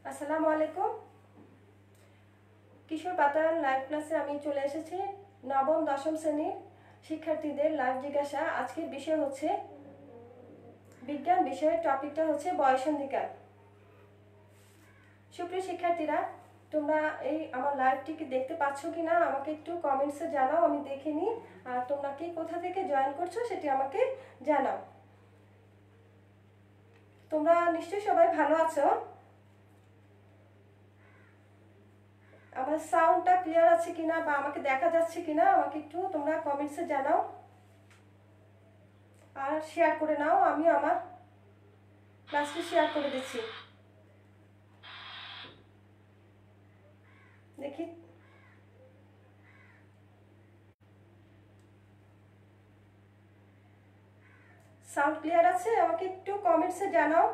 আসসালামু আলাইকুম। কিশোর বাতায়ন লাইভ ক্লাসে আমি চলে এসেছি। নবম দশম শ্রেণীর শিক্ষার্থীদের লাইভ জিজ্ঞাসা। আজকের বিষয় হচ্ছে বিজ্ঞান বিষয়ের টপিকটা হচ্ছে বয়ঃসন্ধিকাল। সুপ্রিয় শিক্ষার্থীরা, তোমরা এই আমার লাইভটিকে দেখতে পাচ্ছ কিনা আমাকে একটু কমেন্টসে জানাও, আমি দেখে নিই। আর তোমরা কি কোথা থেকে জয়েন করছো সেটি আমাকে জানাও। তোমরা নিশ্চয়ই সবাই ভালো আছো। আমার সাউন্ডটা ক্লিয়ার আছে কিনা বা আমাকে দেখা যাচ্ছে কিনা আমাকে একটু তোমরা কমেন্টসে জানাও আর শেয়ার করে নাও। আমি আমার ক্লাসটি শেয়ার করে দিচ্ছি। দেখি সাউন্ড ক্লিয়ার আছে, আমাকে একটু কমেন্টসে জানাও।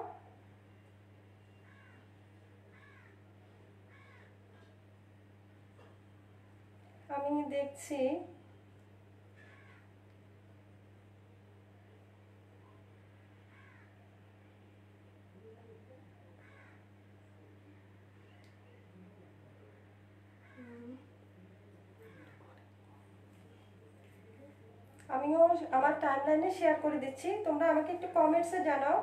আমি দেখছি। আমিও আমার টাইমলাইনে শেয়ার করে দিচ্ছি, তোমরা আমাকে একটু কমেন্টসে জানাও।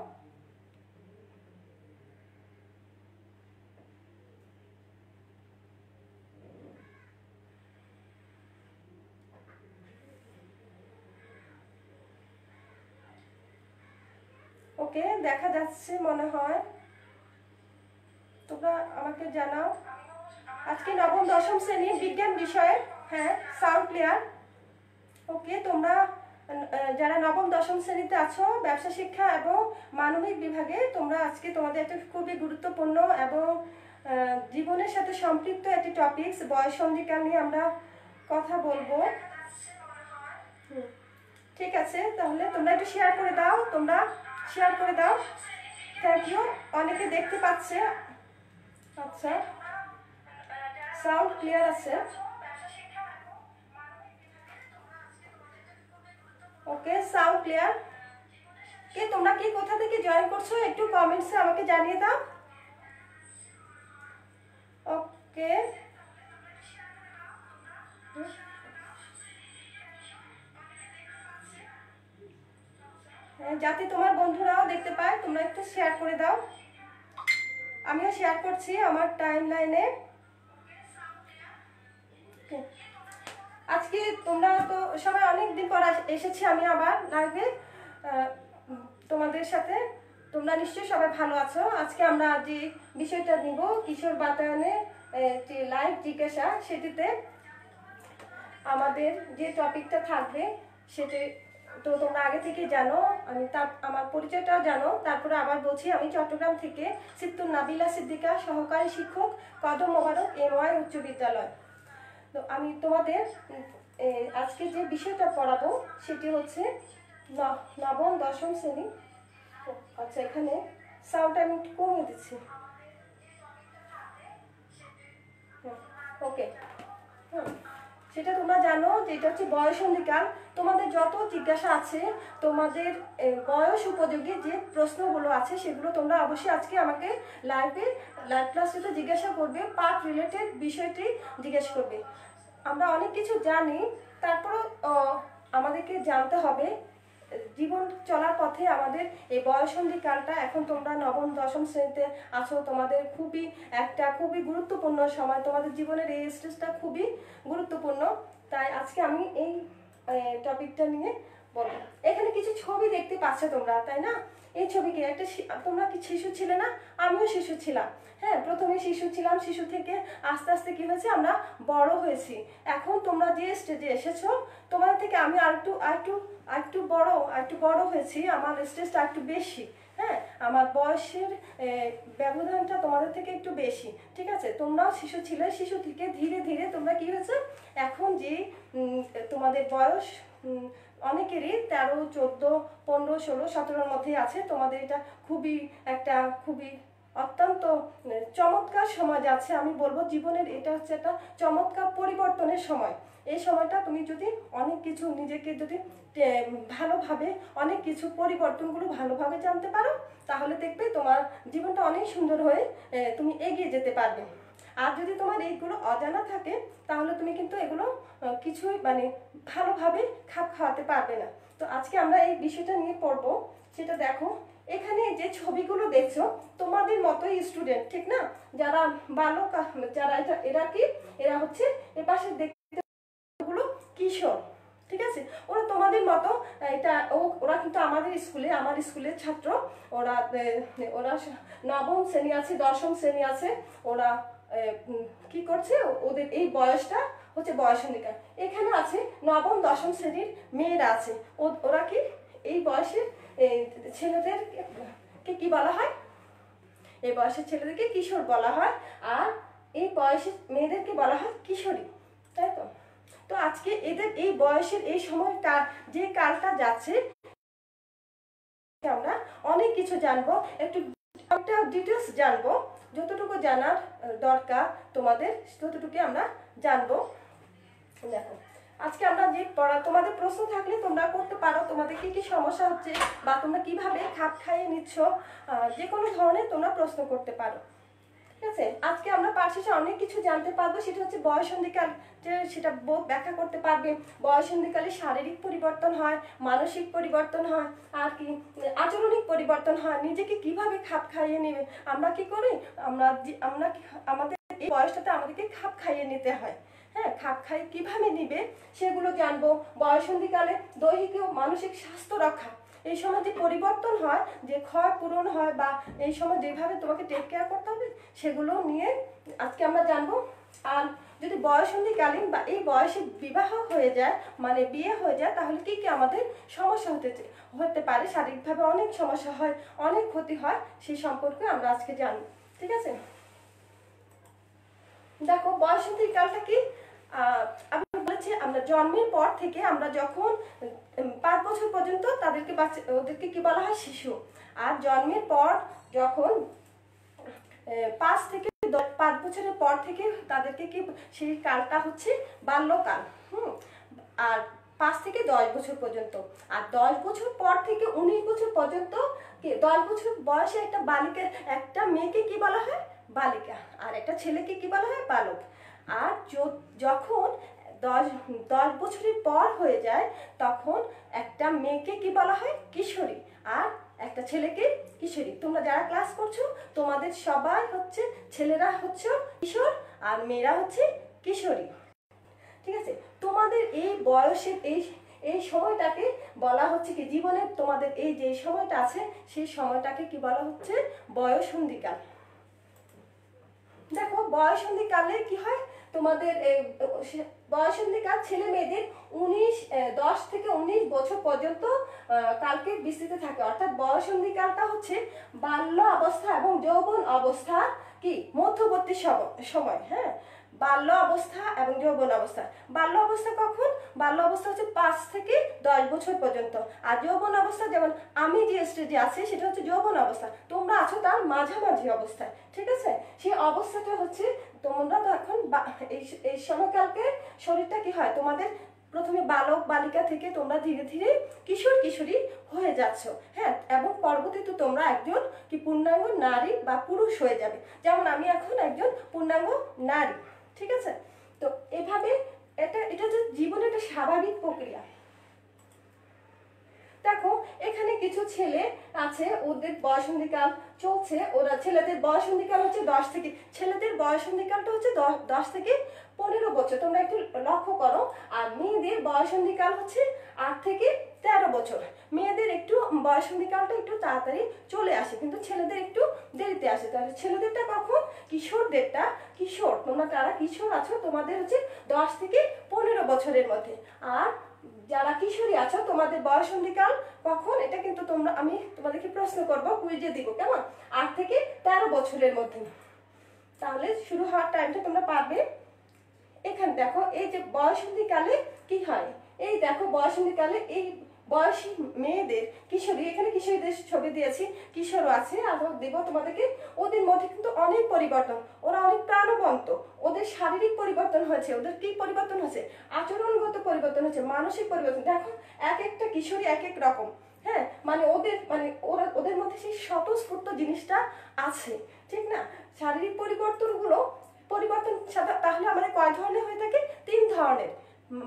ওকে, দেখা যাচ্ছে মনে হয়, তোমরা আমাকে জানাও। আজকে নবম দশম শ্রেণীর বিজ্ঞান বিষয়ে, হ্যাঁ সাউন্ড ক্লিয়ার। ওকে, তোমরা যারা নবম দশম শ্রেণীতে আছো ব্যবসা শিক্ষা এবং মানবিক বিভাগে, তোমরা আজকে তোমাদের একটা খুবই গুরুত্বপূর্ণ এবং জীবনের সাথে সম্পৃক্ত একটি টপিকস বয়ঃসন্ধিকাল নিয়ে আমরা কথা বলবো। ঠিক আছে, তাহলে তোমরা একটু শেয়ার করে দাও, তোমরা শেয়ার করে দাও। থ্যাংক ইউ, অনেকে দেখতে পাচ্ছে। আচ্ছা, সাউন্ড ক্লিয়ার আছে। ওকে, সাউন্ড ক্লিয়ার। কে তোমরা কি কোথা থেকে জয়েন করছো একটু কমেন্টসে আমাকে জানিয়ে দাও। ওকে, যাতে তোমার বন্ধুরাও দেখতে পায় তোমরা একটু শেয়ার করে দাও। আমিও শেয়ার করছি আমার টাইম লাইনে। আজকে তোমরা তো সবাই অনেকদিন পর এসেছি আমি আবার লাইভে তোমাদের সাথে। তোমরা নিশ্চয়ই সবাই ভালো আছো। আজকে আমরা যে বিষয়টা নিব কিশোর বাতায়নের যে লাইভ জিজ্ঞাসা, সেটিতে আমাদের যে টপিকটা থাকবে সেটি তো তোমরা আগে থেকে জানো। আমি আমার পরিচয়টাও জানো। তারপরে আবার বলছি, আমি চট্টগ্রাম থেকে সিত্তুর নাবিলা সিদ্দিকা, সহকারী শিক্ষক, কদম মোবারক MY উচ্চ বিদ্যালয়। তো আমি তোমাদের আজকে যে বিষয়টা পড়াবো সেটি হচ্ছে নবম দশম শ্রেণী। আচ্ছা, এখানে সাউন্ড আমি একটু কমিয়ে দিচ্ছি। ওকে, সেটা তোমরা জানো যে এটা হচ্ছে বয়ঃসন্ধিকাল। তোমাদের যত জিজ্ঞাসা আছে, তোমাদের বয়স উপযোগী যে প্রশ্নগুলো আছে সেগুলো তোমরা অবশ্যই আজকে আমাকে লাইভ ক্লাসটিতে জিজ্ঞাসা করবে। পার্ট রিলেটেড বিষয়টি জিজ্ঞাসা করবে। আমরা অনেক কিছু জানি, তারপরও আমাদেরকে জানতে হবে জীবন চলার পথে আমাদের এই বয়ঃসন্ধিকালটা, এখন তোমরা নবম দশম শ্রেণীতে আছো, তোমাদের খুবই গুরুত্বপূর্ণ সময়। তোমাদের জীবনের এই স্টেজটা খুবই গুরুত্বপূর্ণ। তাই আজকে আমি এই টপিকটা নিয়ে বলবো। এখানে কিছু ছবি দেখতে পাচ্ছ তোমরা, তাই না? এই ছবিকে একটা, তোমরা কি শিশু ছিলে না? আমিও শিশু ছিলাম। হ্যাঁ, প্রথমে শিশু ছিলাম, শিশু থেকে আস্তে আস্তে কি হয়েছে, আমরা বড় হয়েছি। এখন তোমরা যে স্টেজে এসেছো, তোমাদের থেকে আমি আরেকটু বড় হয়েছি। আমার স্টেজটা একটু বেশি। হ্যাঁ, আমার বয়সের ব্যবধানটা তোমাদের থেকে একটু বেশি। ঠিক আছে, তোমরাও শিশু ছিলে, শিশু থেকে ধীরে ধীরে তোমরা কি হয়েছে, এখন যে তোমাদের বয়স অনেকেরই 13, 14, 15, 16, 17-র মধ্যে আছে। তোমাদের এটা খুবই অত্যন্ত চমৎকার সময় যাচ্ছে। আমি বলবো জীবনের এটা হচ্ছে একটা চমৎকার পরিবর্তনের সময়। এই সময়টা তুমি যদি অনেক কিছু নিজেকে যদি ভালোভাবে অনেক কিছু পরিবর্তনগুলো ভালোভাবে জানতে পারো, তাহলে দেখবে তোমার জীবনটা অনেক সুন্দর হয়ে তুমি এগিয়ে যেতে পারবে। আর যদি তোমার এইগুলো অজানা থাকে, তাহলে তুমি কিন্তু এগুলো কিছুই মানে ভালোভাবে খাপ খাওয়াতে পারবে না। তো আজকে আমরা এই বিষয়টা নিয়ে পড়বো। সেটা দেখো, এখানে যে ছবিগুলো দেখছো তোমাদের মতোই স্টুডেন্ট, ঠিক না? যারা বালক, যারা এরা কি, এরা হচ্ছে এ পাশে দেখতে গুলো কিশোর, ঠিক আছে? ওরা তোমাদের মতো, এটা ওরা কিন্তু আমাদের স্কুলে, আমার স্কুলের ছাত্র। ওরা ওরা নবম শ্রেণী আছে, দশম শ্রেণী আছে। ওরা কি করছে, ওদের এই বয়সটা হচ্ছে বয়সন্ধিকাল। এখানে আছে নবম দশম শ্রেণীর মেয়েরা আছে। ওরা কি এই বয়সে ছেলেদেরকে কি বলা হয়? এই বয়সের ছেলেদেরকে কিশোর বলা হয়, আর এই বয়সের মেয়েদেরকে বলা হয় কিশোরী, তাই তো? তো আজকে এদের এই বয়সের এই সময়টা, যে কালটা যাচ্ছে, আমরা অনেক কিছু জানবো, একটু একটা ডিটেলস জানবো। যতটুকু জানার দরকার তোমাদের, ততটুকু আমরা জানবো। দেখো, আজকে আমরা যে তোমাদের প্রশ্ন থাকলে তোমরা করতে পারো, তোমাদের কি কি সমস্যা হচ্ছে বা তোমরা কিভাবে খাপ খাইয়ে নিচ্ছ, যে কোনো ধরনের তোমরা প্রশ্ন করতে পারো, ঠিক আছে? আজকে আমরা পাঠ শেষে অনেক কিছু জানতে পারবো। সেটা হচ্ছে বয়সন্ধিকাল, যে সেটা ব্যাখ্যা করতে পারবে। বয়সন্ধিকালে শারীরিক পরিবর্তন হয়, মানসিক পরিবর্তন হয়, আর কি আচরণিক পরিবর্তন হয়। নিজেকে কিভাবে খাপ খাইয়ে নেবে, আমরা কি করি, আমরা আমাদের এই বয়সটাতে আমাদেরকে খাপ খাইয়ে নিতে হয়। হ্যাঁ, খাপ খাই কিভাবে নিবে সেগুলো জানবো। বয়সন্ধিকালে দৈহিক ও মানসিক স্বাস্থ্য রক্ষা, এই সময় যে পরিবর্তন হয়, যে ক্ষয় পূরণ হয়, বা এই সময় যেভাবে তোমাকে টেক কেয়ার করতে হবে, সেগুলো নিয়ে আজকে আমরা জানবো। আর যদি বয়সন্ধিকালীন বা এই বয়সে বিবাহ হয়ে যায়, মানে বিয়ে হয়ে যায়, তাহলে কি কি আমাদের সমস্যা হতে পারে, শারীরিকভাবে অনেক সমস্যা হয়, অনেক ক্ষতি হয়, সেই সম্পর্কে আমরা আজকে জানবো, ঠিক আছে? দেখো, বয়সন্ধিকালটা কি, আমি বলেছি আমরা জন্মের পর থেকে, আমরা যখন 5 বছর পর্যন্ত তাদেরকে ওদেরকে কি বলা হয়, শিশু। আর জন্মের পর যখন 5 বছরের পর থেকে তাদেরকে কি, সেই কালটা হচ্ছে বাল্যকাল। আর 5 থেকে 10 বছর পর্যন্ত। আর 10 বছর পর থেকে 19 বছর পর্যন্ত, 10 বছর বয়সে একটা বালিকা, একটা মেয়েকে কি বলা হয়, বালিকা। আর একটা ছেলেকে কি বলা হয়, বালক। আর যখন 10 বছরের পর হয়ে যায়, তখন একটা মেয়েকে কি বলা হয়, কিশোরী। আর একটা ছেলেকে কিশোরী। তোমরা যারা ক্লাস করছো, তোমাদের সবাই হচ্ছে, ছেলেরা হচ্ছে কিশোর আর মেয়েরা হচ্ছে কিশোরী, ঠিক আছে? তোমাদের এই বয়সের এই সময়টাকে বলা হচ্ছে কি, জীবনের তোমাদের এই যে সময়টা আছে, সেই সময়টাকে কি বলা হচ্ছে, বয়সন্ধিকাল। দেখো, বয়সন্ধিকালে কি হয় তোমাদের, বয়সন্ধিকাল ছেলে মেয়েদের 10 থেকে 19 বছর পর্যন্ত কালকে বিস্তৃত থাকে। অর্থাৎ বয়সন্ধিকালটা হচ্ছে বাল্য অবস্থা এবং যৌবন অবস্থা কি মধ্যবর্তী সময়। হ্যাঁ, বাল্য অবস্থা এবং যৌবন অবস্থা। বাল্য অবস্থা কখন? বাল্য অবস্থা হচ্ছে 5 থেকে 10 বছর পর্যন্ত। আর যৌবন অবস্থা, যেমন আমি যে স্টেজে আছি, সেটা হচ্ছে যৌবন অবস্থা। তোমরা আছো তার মাঝামাঝি অবস্থায়, ঠিক আছে? সেই অবস্থাটা হচ্ছে, তোমরা তো এখন এই সময়কালকে শরীরটা কি হয়, তোমাদের প্রথমে বালক বালিকা থেকে তোমরা ধীরে ধীরে কিশোর কিশোরী হয়ে যাচ্ছ। হ্যাঁ, এবং পরবর্তীতে তোমরা একজন কি পূর্ণাঙ্গ নারী বা পুরুষ হয়ে যাবে। যেমন আমি এখন একজন পূর্ণাঙ্গ নারী, ঠিক আছে? তো এভাবে এটা যে জীবনের একটা স্বাভাবিক প্রক্রিয়া। দেখো, এখানে কিছু ছেলে আছে, ওদের বয়সন্ধিকাল চলছে। ওরা, ছেলেদের বয়সন্ধিকাল হচ্ছে 10 থেকে, ছেলেদের বয়সন্ধিকালটা হচ্ছে 10 থেকে 15 বছর। তোমরা একটু লক্ষ্য করো। আর মেয়েদের বয়সন্ধিকাল হচ্ছে 8 থেকে 13 বছর। মেয়েদের একটু বয়সন্ধিকালটা একটু তাড়াতাড়ি চলে আসে, কিন্তু ছেলেদের একটু দেরিতে আসে। তাহলে ছেলেদেরটা কখন, কিশোরদেরটা, কিশোর, তোমরা যারা কিশোর আছো, তোমাদের হচ্ছে 10 থেকে 15 বছরের মধ্যে। আর যারা কিশোরী আছো, তোমাদের বয়সন্ধিকাল কখন, এটা কিন্তু আমি তোমাদেরকে প্রশ্ন করবো, কুইজে দিব, কেমন? 8 থেকে 13 বছরের মধ্যে। তাহলে শুরু হওয়ার টাইমটা তোমরা পারবে। এখানে দেখো, এই যে বয়সন্ধিকালে কি হয়, এই দেখো, বয়সন্ধিকালে এই বয়সী মেয়েদের, কিশোরী, এখানে কিশোরীদের ছবি দিয়েছি, কিশোরও আছে, আরো দেব তোমাদেরকে। ওদের মধ্যে কিন্তু অনেক পরিবর্তন, ওরা অনেক প্রাণবন্ত, ওদের শারীরিক পরিবর্তন হয়েছে, ওদের কি পরিবর্তন হয়েছে, আচরণগত পরিবর্তন হয়েছে, মানসিক পরিবর্তন। দেখো এক একটা কিশোরী এক এক রকম, হ্যাঁ, মানে ওদের মধ্যে সেই স্বতঃস্ফূর্ত জিনিসটা আছে, ঠিক না? শারীরিক পরিবর্তন তাহলে আমাদের কয় ধরনের হয়ে থাকে? 3 ধরনের।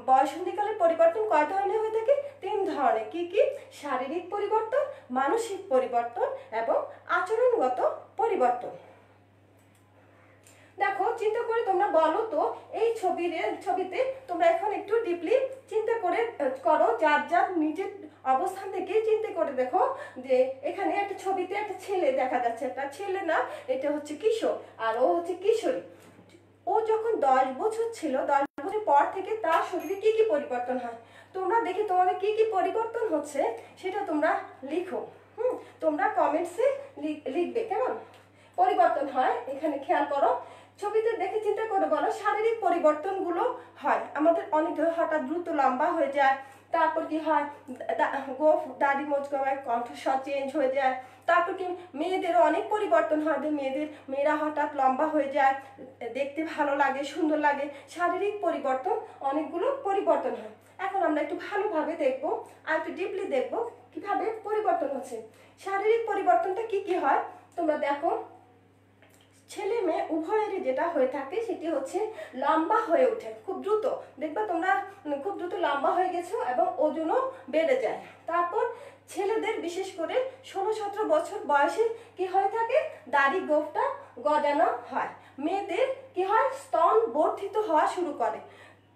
বয়সন্ধিকালের পরিবর্তন কয় ধরনের হয়ে থাকে? 3 ধরনের। কি কি? শারীরিক পরিবর্তন, মানসিক পরিবর্তন এবং আচরণগত পরিবর্তন। দেখো চিন্তা করে তোমরা বলো তো, এই ছবিতে তোমরা এখন একটু ডিপলি চিন্তা করো, যার যার নিজের অবস্থান থেকে চিন্তা করে দেখো যে এখানে একটা ছবিতে একটা ছেলে দেখা যাচ্ছে, একটা ছেলে না, এটা হচ্ছে কিশোর আর ও হচ্ছে কিশোরী। ও যখন 10 বছর ছিল, 10 বছর পর থেকে তার শরীরে কি কি পরিবর্তন হয়, তোমরা দেখি তোমাদের কি কি পরিবর্তন হচ্ছে সেটা তোমরা লিখো। তোমরা কমেন্টসে লিখবে, কেমন পরিবর্তন হয় এখানে খেয়াল করো। ছবিতে দেখে চিন্তা করে বলো শারীরিক পরিবর্তনগুলো হয় আমাদের। অনেক হঠাৎ দ্রুত লম্বা হয়ে যায়, তারপর কি হয়, গোফ দাড়ি মোচকা হয়, কণ্ঠস্বর চেঞ্জ হয়ে যায়। তারপর কি মেয়েদেরও অনেক পরিবর্তন হয়, মেয়েরা হঠাৎ লম্বা হয়ে যায়, দেখতে ভালো লাগে, সুন্দর লাগে। শারীরিক পরিবর্তন অনেকগুলো পরিবর্তন হয়। এখন আমরা একটু ভালোভাবে দেখবো আর একটু ডিপলি দেখবো কিভাবে পরিবর্তন হচ্ছে। শারীরিক পরিবর্তনটা কি কি হয় তোমরা দেখো। ছেলে মেয়ে উভয়েরই যেটা হয়ে থাকে সেটি হচ্ছে লম্বা হয়ে ওঠে খুব দ্রুত। দেখবা তোমরা খুব দ্রুত লম্বা হয়ে গেছো এবং ওজনও বেড়ে যায়। তারপর ছেলেদের বিশেষ করে 16-17 বছর বয়সে কি হয়ে থাকে, দাড়ি গোঁফটা গজানো হয়। মেয়েদের কি হয়, স্তন বর্ধিত হওয়া শুরু করে।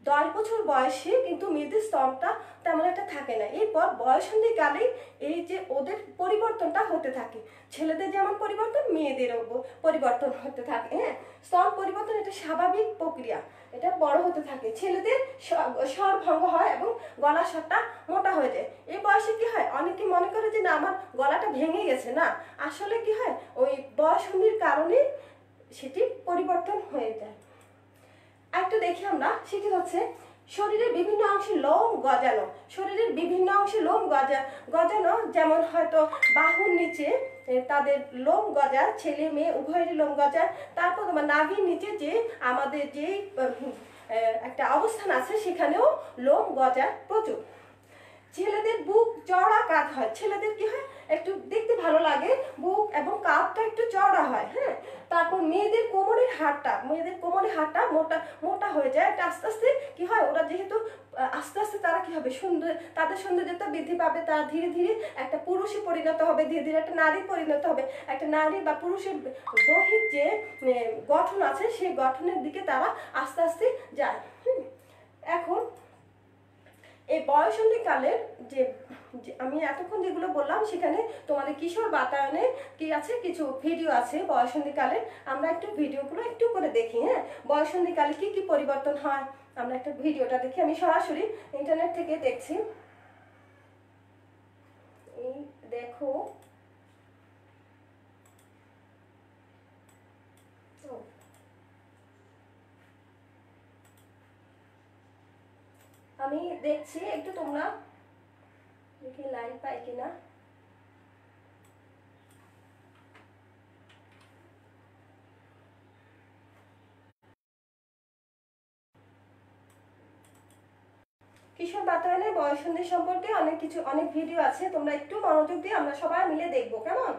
10 বছর বয়সে কিন্তু মেয়েদের স্তনটা তেমন একটা থাকে না। এরপর বয়সন্ধিকালেই এই যে ওদের পরিবর্তনটা হতে থাকে। ছেলেদের যেমন পরিবর্তন, মেয়েদেরও পরিবর্তন হতে থাকে। হ্যাঁ, স্তন পরিবর্তন এটা স্বাভাবিক প্রক্রিয়া, এটা বড় হতে থাকে। ছেলেদের স্বর ভঙ্গ হয় এবং গলার স্বরটা মোটা হয়ে যায়। এই বয়সে কি হয়, অনেকে মনে করে যে না আমার গলাটা ভেঙে গেছে, না, আসলে কি হয় ওই বয়সন্ধির কারণে সেটি পরিবর্তন হয়ে যায়। একটু দেখি আমরা, সেটি হচ্ছে শরীরের বিভিন্ন অংশে লোম গজানো। শরীরের বিভিন্ন অংশে লোম গজানো, যেমন হয়তো বাহুর নিচে তাদের লোম গজায়, ছেলে মেয়ে উভয়েরই লোম গজায়। তারপর তোমার নাভির নিচে যে আমাদের যেই একটা অবস্থান আছে সেখানেও লোম গজায় প্রচুর। ছেলেদের বুক চওড়া কাঁধ হয়, ছেলেদের কি হয় একটু দেখতে ভালো লাগে, বুক এবং কাঁধটা একটু চওড়া হয়। হ্যাঁ, তারপর মেয়েদের কোমরের হাড়টা মোটা হয়ে যায়। এটা আস্তে আস্তে কি হয়, ওরা যেহেতু আস্তে আস্তে তারা কি হবে, তাদের সৌন্দর্যতা বৃদ্ধি পাবে, তারা ধীরে ধীরে একটা পুরুষে পরিণত হবে, ধীরে ধীরে একটা নারী পরিণত হবে। একটা নারী বা পুরুষের দৈহিক যে গঠন আছে সেই গঠনের দিকে তারা আস্তে আস্তে যায়। এখন এই বয়সন্ধিকালের যে আমি এতক্ষণ যেগুলো বললাম সেখানে তোমাদের কিশোর বাতায়নে কি আছে, কিছু ভিডিও আছে বয়সন্ধিকালে। আমরা একটু ভিডিওগুলো একটু করে দেখি। হ্যাঁ, বয়সন্ধিকালে কি কি পরিবর্তন হয় আমরা একটা ভিডিওটা দেখি। আমি সরাসরি ইন্টারনেট থেকে দেখছি। এই দেখো, আমি দেখছি, একটু তোমরা দেখি লাইভ পাই কিনা। কিশোর বাতায়নে বয়সন্ধি সম্পর্কে অনেক ভিডিও আছে, তোমরা একটু মনোযোগ দিয়ে আমরা সবাই মিলে দেখবো, কেমন?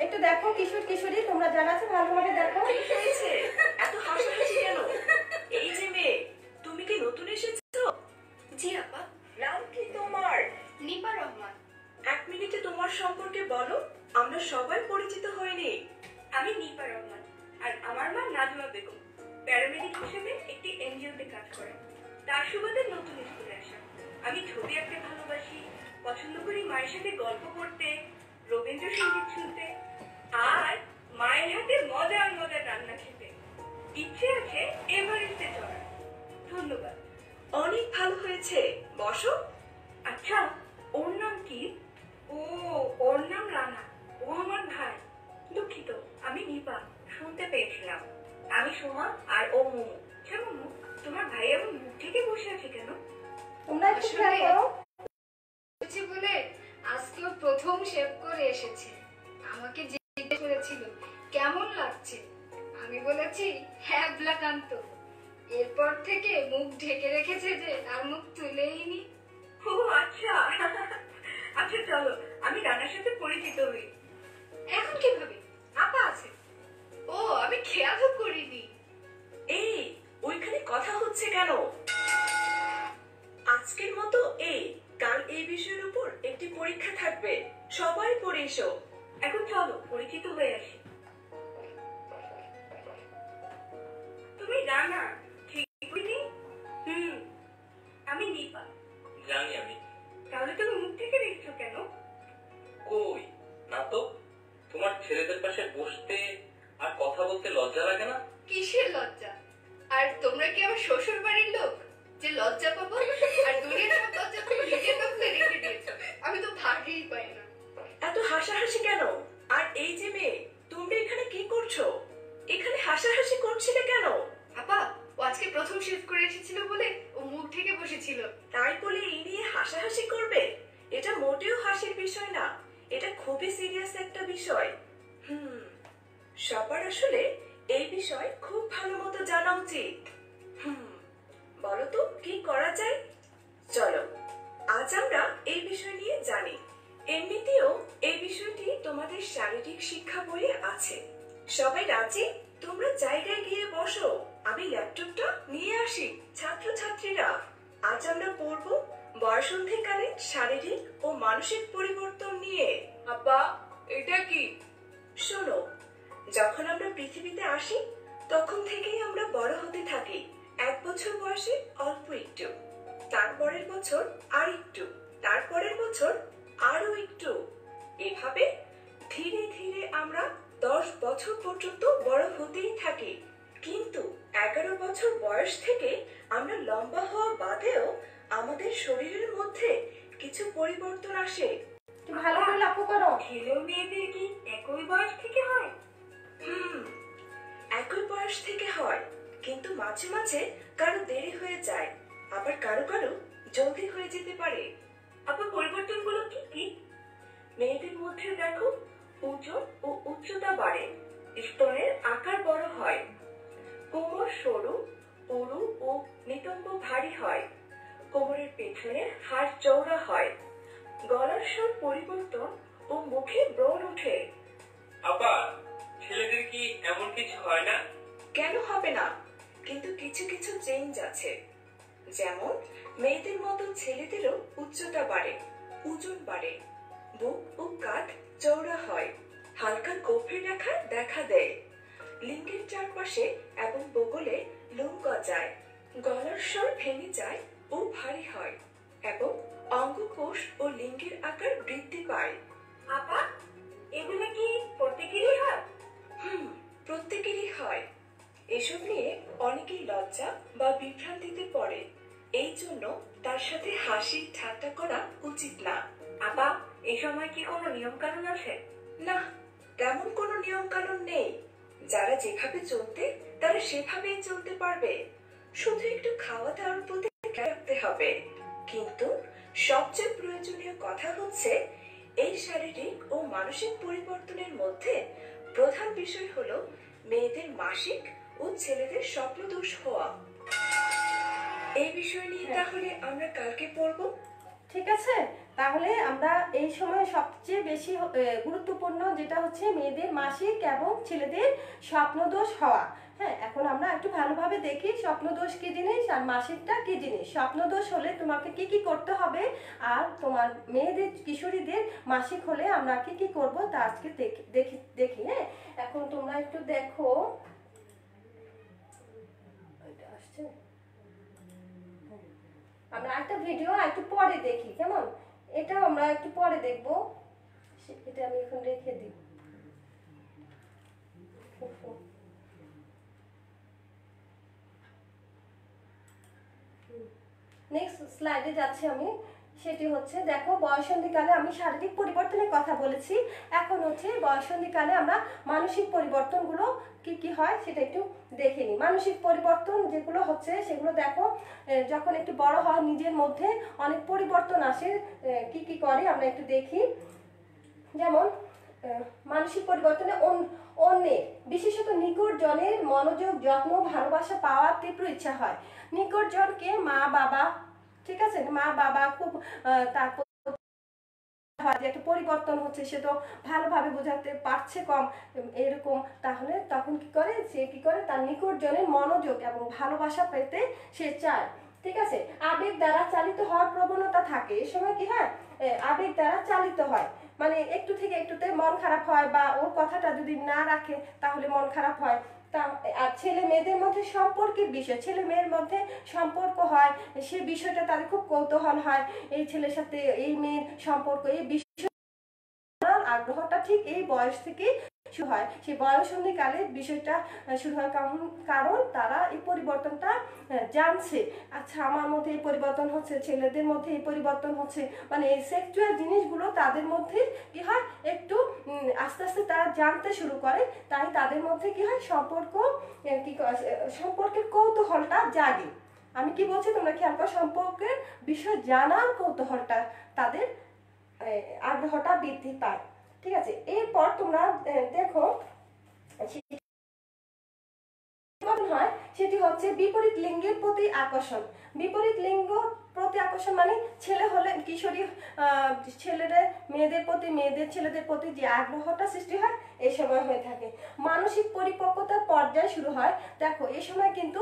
একটু দেখো কিশোর কিশোরী, তোমরা যারা আছে ভালোভাবে দেখো। ফাতেমা বেগম, প্যারামেডিক হিসেবে একটি এনজিওতে কাজ করেন। তার সুবাদে নতুন স্কুলে আসা। আমি ছবি আঁকতে ভালোবাসি, পছন্দ করি মায়ের সাথে গল্প করতে, রবীন্দ্রসঙ্গীত শুনতে, আর মায়ের হাতে মজার মজার রান্না খেতে। ইচ্ছে আছে এভারেস্টে চড়ার। ধন্যবাদ। অনেক ভালো হয়েছে, বসো। আচ্ছা, ওর নাম কি? ও, ওর নাম রানা। ও আমার ভাই। দুঃখিত, আমি নিপা। শুনতে পেয়েছিলাম। আমি সোমা আর ও মোমো। আচ্ছা মোমো, তোমার ভাই এমন মুখ থেকে বসে আছে কেন? তোমরা একটু খেয়াল করো। বলে আজকেও প্রথম শেভ করে এসেছে। আমাকে জিজ্ঞেস করেছিল কেমন লাগছে। আমি বলেছি হ্যাবলাকান্ত। এরপর থেকে মুখ ঢেকে রেখেছে যে আর মুখ তুলেই নি। ও আচ্ছা। আচ্ছা চলো, আমি রানার সাথে পরিচিত হই। এখন কিভাবে? আপা আছে। ও, আমি খেয়ালও করিনি। এই, ওইখানে কথা হচ্ছে কেন? আজকের মতো কাল এই বিষয়ের উপর একটি পরীক্ষা থাকবে, সবাই পড়ে এসো। এখন চলো পরিচিত হয়ে আসি। তুমি রানা, ঠিক বলিনি? আমি নিপা। জানি আমি। তাহলে তুমি মুখ থেকে দেখছো কেন? কই না তো, তোমার ছেলেদের পাশে বসতে আর কথা বলতে লজ্জা লাগে না? কিসের লজ্জা? আর তোমরা কি আমার শ্বশুর বাড়ির লোক যে লজ্জা পাবো? আর দুনিয়ার সব লজ্জা তুমি নিজের কাছে রেখে দিয়েছো। আমি তো ভাগেই পাই না। এত হাসাহাসি কেন? আর এই যে মেয়ে, তুমি এখানে কি করছো? এখানে হাসাহাসি করছিলে কেন? আপা, ও আজকে প্রথম শেভ করে এসেছিল বলে ও মুখ ঢেকে বসেছিল। তাই বলে এই নিয়ে হাসাহাসি করবে? এটা মোটেও হাসির বিষয় না, এটা খুবই সিরিয়াস একটা বিষয়। সবার আসলে এই বিষয় খুব ভালো মতো জানা উচিত। বলো তো কি করা যায়? চলো আজ আমরা এই বিষয় নিয়ে জানি। এমনিতেও এই বিষয়টি তোমাদের শারীরিক শিক্ষা বইয়ে আছে। সবাই রাজি? তোমরা জায়গায় গিয়ে বসো, আমি ল্যাপটপটা নিয়ে আসি। ছাত্রছাত্রীরা, আজ আমরা পড়ব বয়সন্ধিকালীন শারীরিক ও মানসিক পরিবর্তন নিয়ে। আপা, এটা কি? শোনো, যখন আমরা পৃথিবীতে আসি তখন থেকেই আমরা বড় হতে থাকি। 1 বছর বয়সে অল্প একটু, তারপরের বছর আর একটু, তারপরের বছর আরো একটু, এভাবে ধীরে ধীরে আমরা 10 বছর পর্যন্ত বড় হতেই থাকি। কিন্তু 11 বছর বয়স থেকে আমরা লম্বা হওয়া বাদেও আমাদের শরীরের মধ্যে কিছু পরিবর্তন আসে। তুমি ভালো করে লক্ষ্য করো। ছেলে ও মেয়েদের কি একই বয়স থেকে হয়? একই বয়স থেকে হয়, কিন্তু মাঝে মাঝে কারো দেরি হয়ে যায়, আবার কারো কারো জলদি হয়ে যেতে পারে। আপনার পরিবর্তনগুলো কি কি? মেয়েদের মধ্যে দেখো, ওজন ও উচ্চতা বাড়ে, স্তনের আকার বড় হয়, কোমর সরু, উরু ও নিতম্ব ভারী হয়, কোমরের পেছনে হাড় চওড়া হয়, গলার স্বর পরিবর্তন ও মুখে ব্রণ ওঠে। আপা, ছেলেদের কি এমন কিছু হয় না? কেন হবে না? কিন্তু কিছু কিছু চেঞ্জ আছে। যেমন মেয়েদের মতো ছেলেদেরও উচ্চতা বাড়ে, ওজন বাড়ে, বুক ও কাঁধ চওড়া হয়, হালকা গোফের রেখা দেখা দেয়, লিঙ্গের চারপাশে এবং বগলে লোম গজায়, গলার স্বর ভেঙে যায় ও ভারী হয়, এবং অঙ্গকোষ ও লিঙ্গের আকার বৃদ্ধি পায়। আপা, এগুলো কি প্রত্যেকেরই হয়? প্রত্যেকেরই হয়। এসব নিয়ে অনেকেই লজ্জা বা বিভ্রান্তিতে পড়ে, এই জন্য তার সাথে হাসি ঠাট্টা করা উচিত না। আপা, এই সময় কি কোনো নিয়ম কানুন আছে? না, তেমন কোনো নিয়ম কানুন নেই। যারা যেভাবে চলতে তারা সেভাবেই চলতে পারবে, শুধু একটু খাওয়া দাওয়ার প্রতি খেয়াল রাখতে হবে। কিন্তু সবচেয়ে প্রয়োজনীয় কথা হচ্ছে, এই শারীরিক ও মানসিক পরিবর্তনের মধ্যে প্রধান বিষয় হলো মেয়েদের মাসিক ও ছেলেদের স্বপ্নদোষ হওয়া। এই বিষয় নিয়ে তাহলে আমরা কালকে পড়বো। ঠিক আছে, তাহলে আমরা এই সময় সবচেয়ে বেশি গুরুত্বপূর্ণ যেটা হচ্ছে মেয়েদের মাসিক এবং ছেলেদের স্বপ্নদোষ হওয়া। হ্যাঁ, এখন আমরা একটু ভালোভাবে দেখি স্বপ্নদোষ কি জিনিস আর মাসিকটা কি জিনিস। স্বপ্নদোষ হলে তোমাকে কি কি করতে হবে, আর তোমার মেয়েদের কিশোরীদের মাসিক হলে আমরা কি কি করব তা আজকে দেখি। হ্যাঁ, এখন তোমরা একটু দেখো। হচ্ছে? আমরা একটা ভিডিও একটু পরে দেখি কেমন, এটাও আমরা একটু পরে দেখবো। এটা আমি এখন রেখে দিই। নেক্সট স্লাইডে যাচ্ছি আমি। সেটি হচ্ছে দেখো বয়ঃসন্ধিকালে আমি শারীরিক পরিবর্তনের কথা বলেছি, এখন হচ্ছে বয়ঃসন্ধিকালে আমরা মানসিক পরিবর্তনগুলো কি কি হয় সেটা একটু দেখে নিই। মানসিক পরিবর্তন যেগুলো হচ্ছে সেগুলো দেখো যখন একটু বড় হয় নিজের মধ্যে অনেক পরিবর্তন আসে। কি কি করে আমরা একটু দেখি। যেমন মানসিক পরিবর্তনে অন্যের বিশেষত নিকট জনের মনোযোগ, যত্ন, ভালোবাসা পাওয়ার তীব্র ইচ্ছা হয়। নিকট জনকে মা বাবা, ঠিক আছে, মা বাবা খুব তারপর যে একটা পরিবর্তন হচ্ছে সে তো ভালোভাবে বোঝাতে পারছে কম এরকম, তাহলে তখন কি করে সে কি করে তার নিকট জনের মনোযোগ এবং ভালোবাসা পেতে সে চায়। ঠিক আছে, আবেগ দ্বারা চালিত হওয়ার প্রবণতা থাকে। এই সময় কি হয় আবেগ দ্বারা চালিত হয়, মানে একটু থেকে একটুতে মন খারাপ হয় বা ওর কথাটা যদি না রাখে তাহলে মন খারাপ হয়। আর ছেলে মেয়েদের মধ্যে সম্পর্কের বিষয়, ছেলে মেয়ের মধ্যে সম্পর্ক হয়, সে বিষয়টা তাদের খুব কৌতূহল হয়, এই ছেলের সাথে এই মেয়ের সম্পর্ক, এই বিষয় আগ্রহটা ঠিক এই বয়স থেকে শুরু হয়। সেই বয়ঃসন্ধিকালে বিষয়টা শুরু হয় কারণ তারা এই পরিবর্তনটা জানছে। আচ্ছা আমার মধ্যে এই পরিবর্তন হচ্ছে, ছেলেদের মধ্যে এই পরিবর্তন হচ্ছে, মানে এই সেক্সুয়াল জিনিসগুলো তাদের মধ্যে কি হয় একটু আস্তে আস্তে তারা জানতে শুরু করে। তাই তাদের মধ্যে কি হয় সম্পর্কের কৌতূহলটা জাগে। আমি কি বলছি তোমরা খেয়াল করো, সম্পর্কের বিষয় জানার কৌতূহলটা তাদের আগ্রহটা বৃদ্ধি পায়। ঠিক আছে, এরপর তোমরা দেখো হয় সেটি হচ্ছে বিপরীত লিঙ্গের প্রতি আকর্ষণ। বিপরীত লিঙ্গ প্রতি আকর্ষণ মানে ছেলে হলে কিশোরী ছেলেদের মেয়েদের প্রতি, মেয়েদের ছেলেদের প্রতি যে আগ্রহটা সৃষ্টি হয় এই সময় হয়ে থাকে। মানসিক পরিপক্কতার পর্যায় শুরু হয়। দেখো এই সময় কিন্তু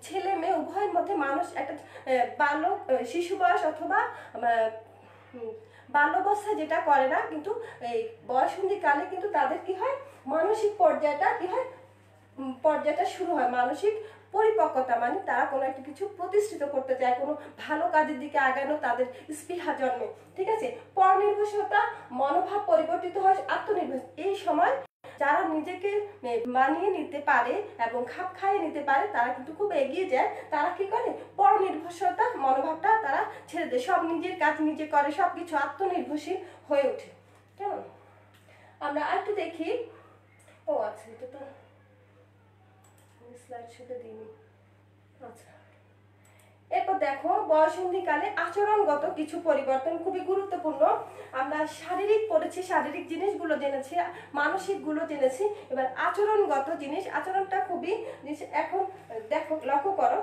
ছেলে মেয়ে উভয়ের মধ্যে মানুষ একটা বালক শিশু বয়স অথবা বাল্যাবস্থায় যেটা করে না, কিন্তু এই বয়ঃসন্ধিকালে কিন্তু তাদের কি হয় মানসিক পর্যায়টা শুরু হয়। মানসিক পরিপক্কতা মানে তারা কোনো একটা কিছু প্রতিষ্ঠিত করতে চায়, কোনো ভালো কাজের দিকে আগানো তাদের স্পৃহা জন্মে। ঠিক আছে, পরনির্ভরশীলতা মনোভাব পরিবর্তিত হয় আত্মনির্ভর। এই সময় যারা নিজেকে মানিয়ে নিতে পারে এবং খাপ খাইয়ে নিতে পারে তারা কিন্তু খুব এগিয়ে যায়। তারা কি করে পরনির্ভরশীলতা মনোভাবটা তারা ছেড়ে দেয়, সব নিজের কাজ নিজে করে, সবকিছু আত্মনির্ভরশীল হয়ে ওঠে। কেমন আমরা একটু দেখি। ও আচ্ছা, এটা তো স্লাইড শুতে দিইনি। আচ্ছা, এরপর দেখো বয়ঃসন্ধিকালে আচরণগত কিছু পরিবর্তন খুবই গুরুত্বপূর্ণ। আমরা শারীরিক পড়েছি, শারীরিক জিনিসগুলো জেনেছি, মানসিক গুলো জেনেছি, এবার আচরণগত জিনিস, আচরণটা খুবই এখন দেখো লক্ষ্য করো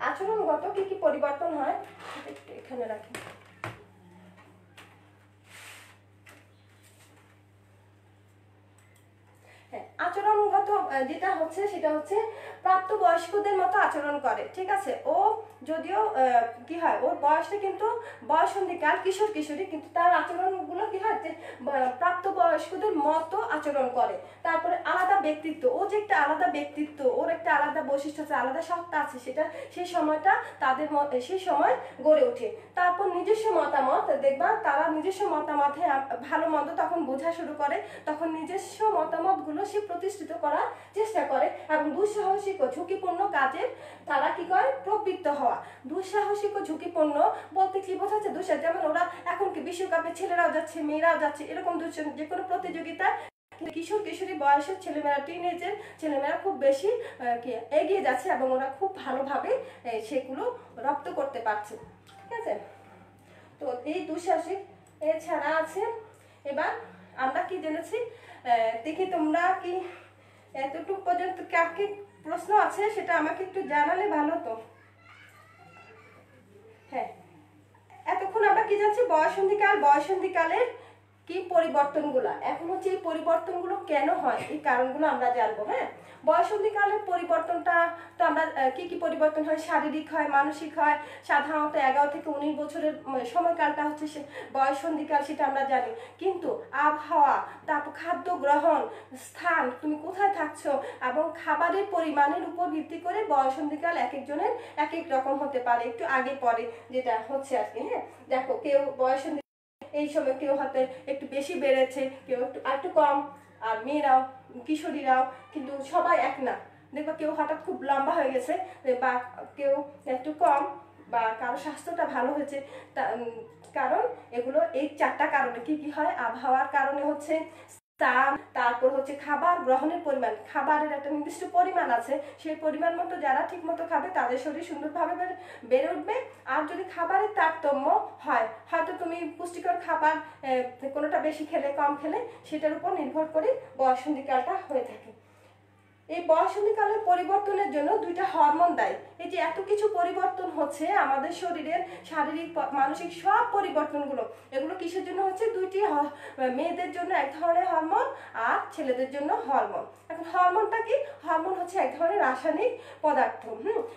আচরণগত কি কি পরিবর্তন হয় এখানে রাখি। আচরণগত যেটা হচ্ছে সেটা হচ্ছে প্রাপ্তবয়স্কদের মতো আচরণ করে। ঠিক আছে, ও যদিও কি হয় ওর বয়সটা কিন্তু বয়ঃসন্ধিকাল, কিশোর কিশোরী, কিন্তু তার আচরণগুলো কি হয় যে প্রাপ্তবয়স্কদের মতো আচরণ করে। তারপরে আলাদা ব্যক্তিত্ব, ও যে একটা আলাদা ব্যক্তিত্ব, ওর একটা আলাদা বৈশিষ্ট্য আছে, আলাদা সত্তা আছে, সেটা সেই সময়টা তাদের সেই সময় গড়ে ওঠে। তারপর নিজস্ব মতামত, দেখবা তারা নিজস্ব মতামতে ভালো মন্দ তখন বোঝা শুরু করে, তখন নিজস্ব মতামতগুলো সে প্রতিষ্ঠিত করার চেষ্টা করে এবং দুঃসাহসিক ও ঝুঁকিপূর্ণ কাজে তারা কি করে প্রবৃত্ত হওয়া। দুঃসাহসিক ও ঝুঁকিপূর্ণ বলতে কি বোঝাচ্ছে? যেমন ওরা এখন কি বিশ্বকাপে ছেলেরাও যাচ্ছে মেয়েরাও যাচ্ছে, এরকম যে কোনো প্রতিযোগিতায় কিশোর কিশোরী বয়সের ছেলেমেয়েরা, টিনেজের ছেলেমেয়েরা খুব বেশি এগিয়ে যাচ্ছে এবং ওরা খুব ভালোভাবে সেগুলো রপ্ত করতে পারছে। ঠিক আছে, তো এই দুঃসাহসিক এছাড়া আছে। এবার আমরা কি জেনেছি দেখি, তোমরা কি এতটুকু পর্যন্ত কার কি প্রশ্ন আছে সেটা আমাকে একটু জানালে ভালো তো। হ্যাঁ, এতক্ষণ আমরা কি জানছি বয়ঃসন্ধিকাল, বয়ঃসন্ধিকালের কি পরিবর্তনগুলো, এখন হচ্ছে এই পরিবর্তনগুলো কেন হয় এই কারণগুলো আমরা জানবো। হ্যাঁ, বয়ঃসন্ধিকালের পরিবর্তনটা তো আমরা কি কি পরিবর্তন হয়, শারীরিক হয়, মানসিক হয়। সাধারণত 11 থেকে 19 বছরের সময়কালটা হচ্ছে বয়ঃসন্ধিকাল, সেটা আমরা জানি। কিন্তু আবহাওয়া, তারপর খাদ্য গ্রহণ, স্থান, তুমি কোথায় থাকছো এবং খাবারের পরিমাণের উপর ভিত্তি করে বয়ঃসন্ধিকাল এক একজনের এক এক রকম হতে পারে। একটু আগে পরে যেটা হচ্ছে আর কি। হ্যাঁ, দেখো কেউ বয়ঃসন্ধি এই সময় কেউ হয়তো একটু বেশি বেড়েছে, কেউ একটু কম, আর মেয়েরাও কিশোরীরাও কিন্তু সবাই এক না। দেখবা কেউ হঠাৎ খুব লম্বা হয়ে গেছে, বা কেউ একটু কম, বা কারো স্বাস্থ্যটা ভালো হয়েছে। কারণ এগুলো এই 4টা কারণে কি কি হয়, আবহাওয়ার কারণে হচ্ছে, স্থান, তারপর হচ্ছে খাবার গ্রহণের পরিমাণ, খাবারের একটা নির্দিষ্ট পরিমাণ আছে, সেই পরিমাণ মতো যারা ঠিক মতো খাবে তাদের শরীর সুন্দরভাবে বেড়ে উঠবে। আর যদি খাবারের তারতম্য হয়, হয়তো তুমি পুষ্টিকর খাবার কোনোটা বেশি খেলে কম খেলে, সেটার উপর নির্ভর করে বয়ঃসন্ধিকালটা হয়ে থাকে। এই বয়ঃসন্ধিকালের পরিবর্তনের জন্য 2টা হরমোন দায়ী। এই যে এত কিছু পরিবর্তন হচ্ছে আমাদের শরীরের শারীরিক মানসিক সব পরিবর্তনগুলো, এগুলো কিসের জন্য হচ্ছে? 2টি, মেয়েদের জন্য এক ধরনের হরমোন আর ছেলেদের জন্য হরমোন। এখন হরমোনটা কি? হরমোন হচ্ছে এক ধরনের রাসায়নিক পদার্থ।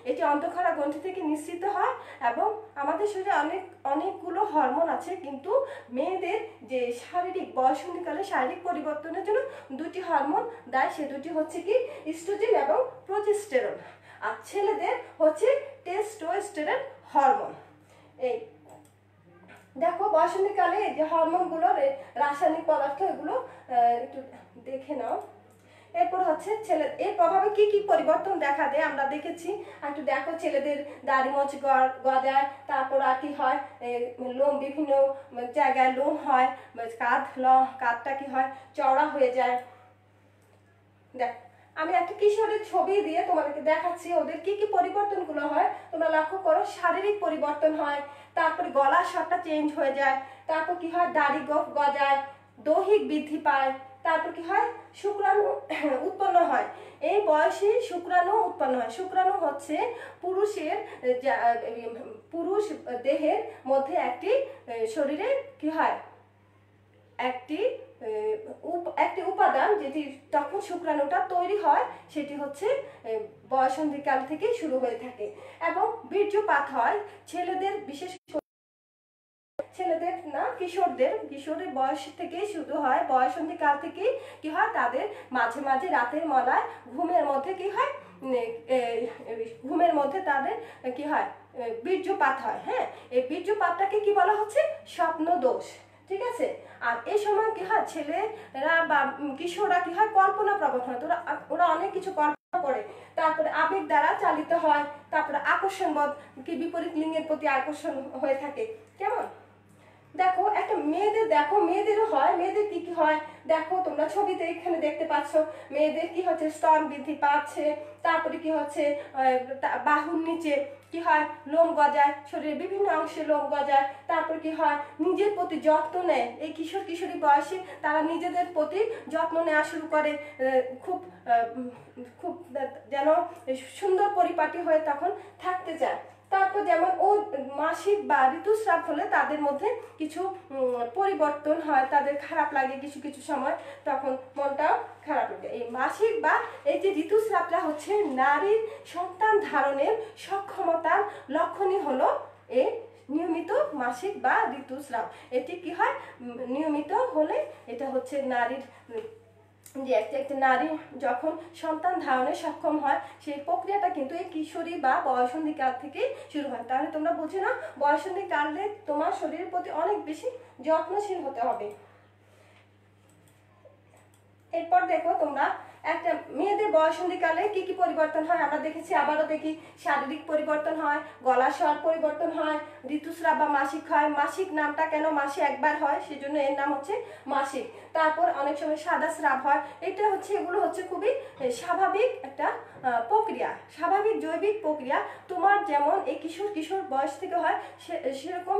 এটি অন্তঃক্ষরা গ্রন্থি থেকে নিঃসৃত হয় এবং আমাদের শরীরে অনেকগুলো হরমোন আছে, কিন্তু মেয়েদের যে শারীরিক বয়ঃসন্ধিকালে শারীরিক পরিবর্তনের জন্য 2টি হরমোন দায়ী। সে 2টি হচ্ছে কি? ইস্ট্রোজেন এবং প্রোজেস্টেরন। আর ছেলেদের হচ্ছে টেস্টোস্টেরন হরমোন। এই দেখো বয়ঃসন্ধিকালে যে হরমোনগুলোর রাসায়নিক পদার্থ, এগুলো একটু দেখে নাও। এরপর হচ্ছে এর প্রভাবে কি কি পরিবর্তন দেখা দেয় আমরা দেখেছি। একটু দেখো, ছেলেদের দাড়ি মোচ গজায়, তারপর আর কি হয়, লোম বিভিন্ন জায়গায় লোম হয়, কাঁধটা কি হয়, চওড়া হয়ে যায়। দেখ, আমি একটা কিশোরের ছবি দিয়ে তোমাদেরকে দেখাচ্ছি ওদের কি কি পরিবর্তনগুলো হয়। তোমরা লক্ষ্য করো, শারীরিক পরিবর্তন হয়, তারপরে গলার স্বরটা চেঞ্জ হয়ে যায়, তারপর কি হয়, দাড়ি গোঁফ গজায়, দৈহিক বৃদ্ধি পায়, তারপর কি হয়, শুক্রাণু উৎপন্ন হয়। এই বয়সে শুক্রাণু উৎপন্ন হয়। শুক্রাণু হচ্ছে পুরুষ দেহের মধ্যে একটি শরীরে কি হয়, একটি উপাদান, যেটি তখন শুক্রাণুটা তৈরি হয়, সেটি হচ্ছে বয়ঃসন্ধিকাল থেকে শুরু হয়ে থাকে। এবং বীর্যপাত হয় ছেলেদের, বিশেষ ছেলেদের না, কিশোরের বয়স থেকেই শুরু হয়। বয়ঃসন্ধিকাল থেকেই কি হয়, তাদের মাঝে মাঝে রাতের বেলায় ঘুমের মধ্যে কি হয়, ঘুমের মধ্যে তাদের কি হয়, বীর্যপাত হয়। হ্যাঁ, এই বীর্যপাতটাকে কি বলা হচ্ছে? স্বপ্ন দোষ। ঠিক আছে। আর এই সময় কি হয়, ছেলেরা বা কিশোররা কি হয়, কল্পনা প্রবণ হয়। ওরা অনেক কিছু কল্পনা করে, তারপরে আবেগ দ্বারা চালিত হয়, তারপরে আকর্ষণ বোধ, কি বিপরীত লিঙ্গের প্রতি আকর্ষণ হয়ে থাকে। কেমন? দেখো একটা মেয়েদেরও হয়। মেয়েদের কি কি হয় দেখো, তোমরা ছবিতে এখানে দেখতে পাচ্ছ। মেয়েদের কি হচ্ছে, স্তন বৃদ্ধি পাচ্ছে, তারপরে কি হচ্ছে, বাহুর নিচে কি হয়, লোম গজায়, শরীরের বিভিন্ন অংশে লোম গজায়। তারপর কি হয়, নিজের প্রতি যত্ন নেয়। এই কিশোরী বয়সে তারা নিজেদের প্রতি যত্ন নেওয়া শুরু করে, খুব খুব যেন সুন্দর পরিপাটি হয়ে তখন থাকতে চায়। তারপর যেমন ও মাসিক বা ঋতুস্রাব হলে তাদের মধ্যে কিছু পরিবর্তন হয়, তাদের খারাপ লাগে কিছু কিছু সময়, তখন মনটাও খারাপ লাগে। এই মাসিক বা এই যে ঋতুস্রাবটা হচ্ছে নারীর সন্তান ধারণের সক্ষমতার লক্ষণই হলো এই নিয়মিত মাসিক বা ঋতুস্রাব। এটি কি হয়, নিয়মিত হলে এটা হচ্ছে নারীর যে একটা নারী যখন সন্তান ধারণে সক্ষম হয়, সেই প্রক্রিয়াটা কিন্তু এই কিশোরী বা বয়ঃসন্ধিকাল থেকে শুরু হয়। তাহলে তোমরা বুঝে নাও, বয়ঃসন্ধিকালে তোমার শরীরের প্রতি অনেক বেশি যত্নশীল হতে হবে। এরপর দেখো তোমরা, একটা মেয়েদের বয়ঃসন্ধিকালে কি কি পরিবর্তন হয় আমরা দেখেছি। আবারও দেখি, শারীরিক পরিবর্তন হয়, গলা স্বর পরিবর্তন হয়, ঋতুস্রাব বা মাসিক হয়। মাসিক নামটা কেন, মাসে একবার হয় সেজন্য এর নাম হচ্ছে মাসিক। তারপর অনেক সময় সাদা স্রাব হয়। এগুলো হচ্ছে খুবই স্বাভাবিক একটা প্রক্রিয়া, স্বাভাবিক জৈবিক প্রক্রিয়া। তোমার যেমন এই কিশোর বয়স থেকে হয়, সেরকম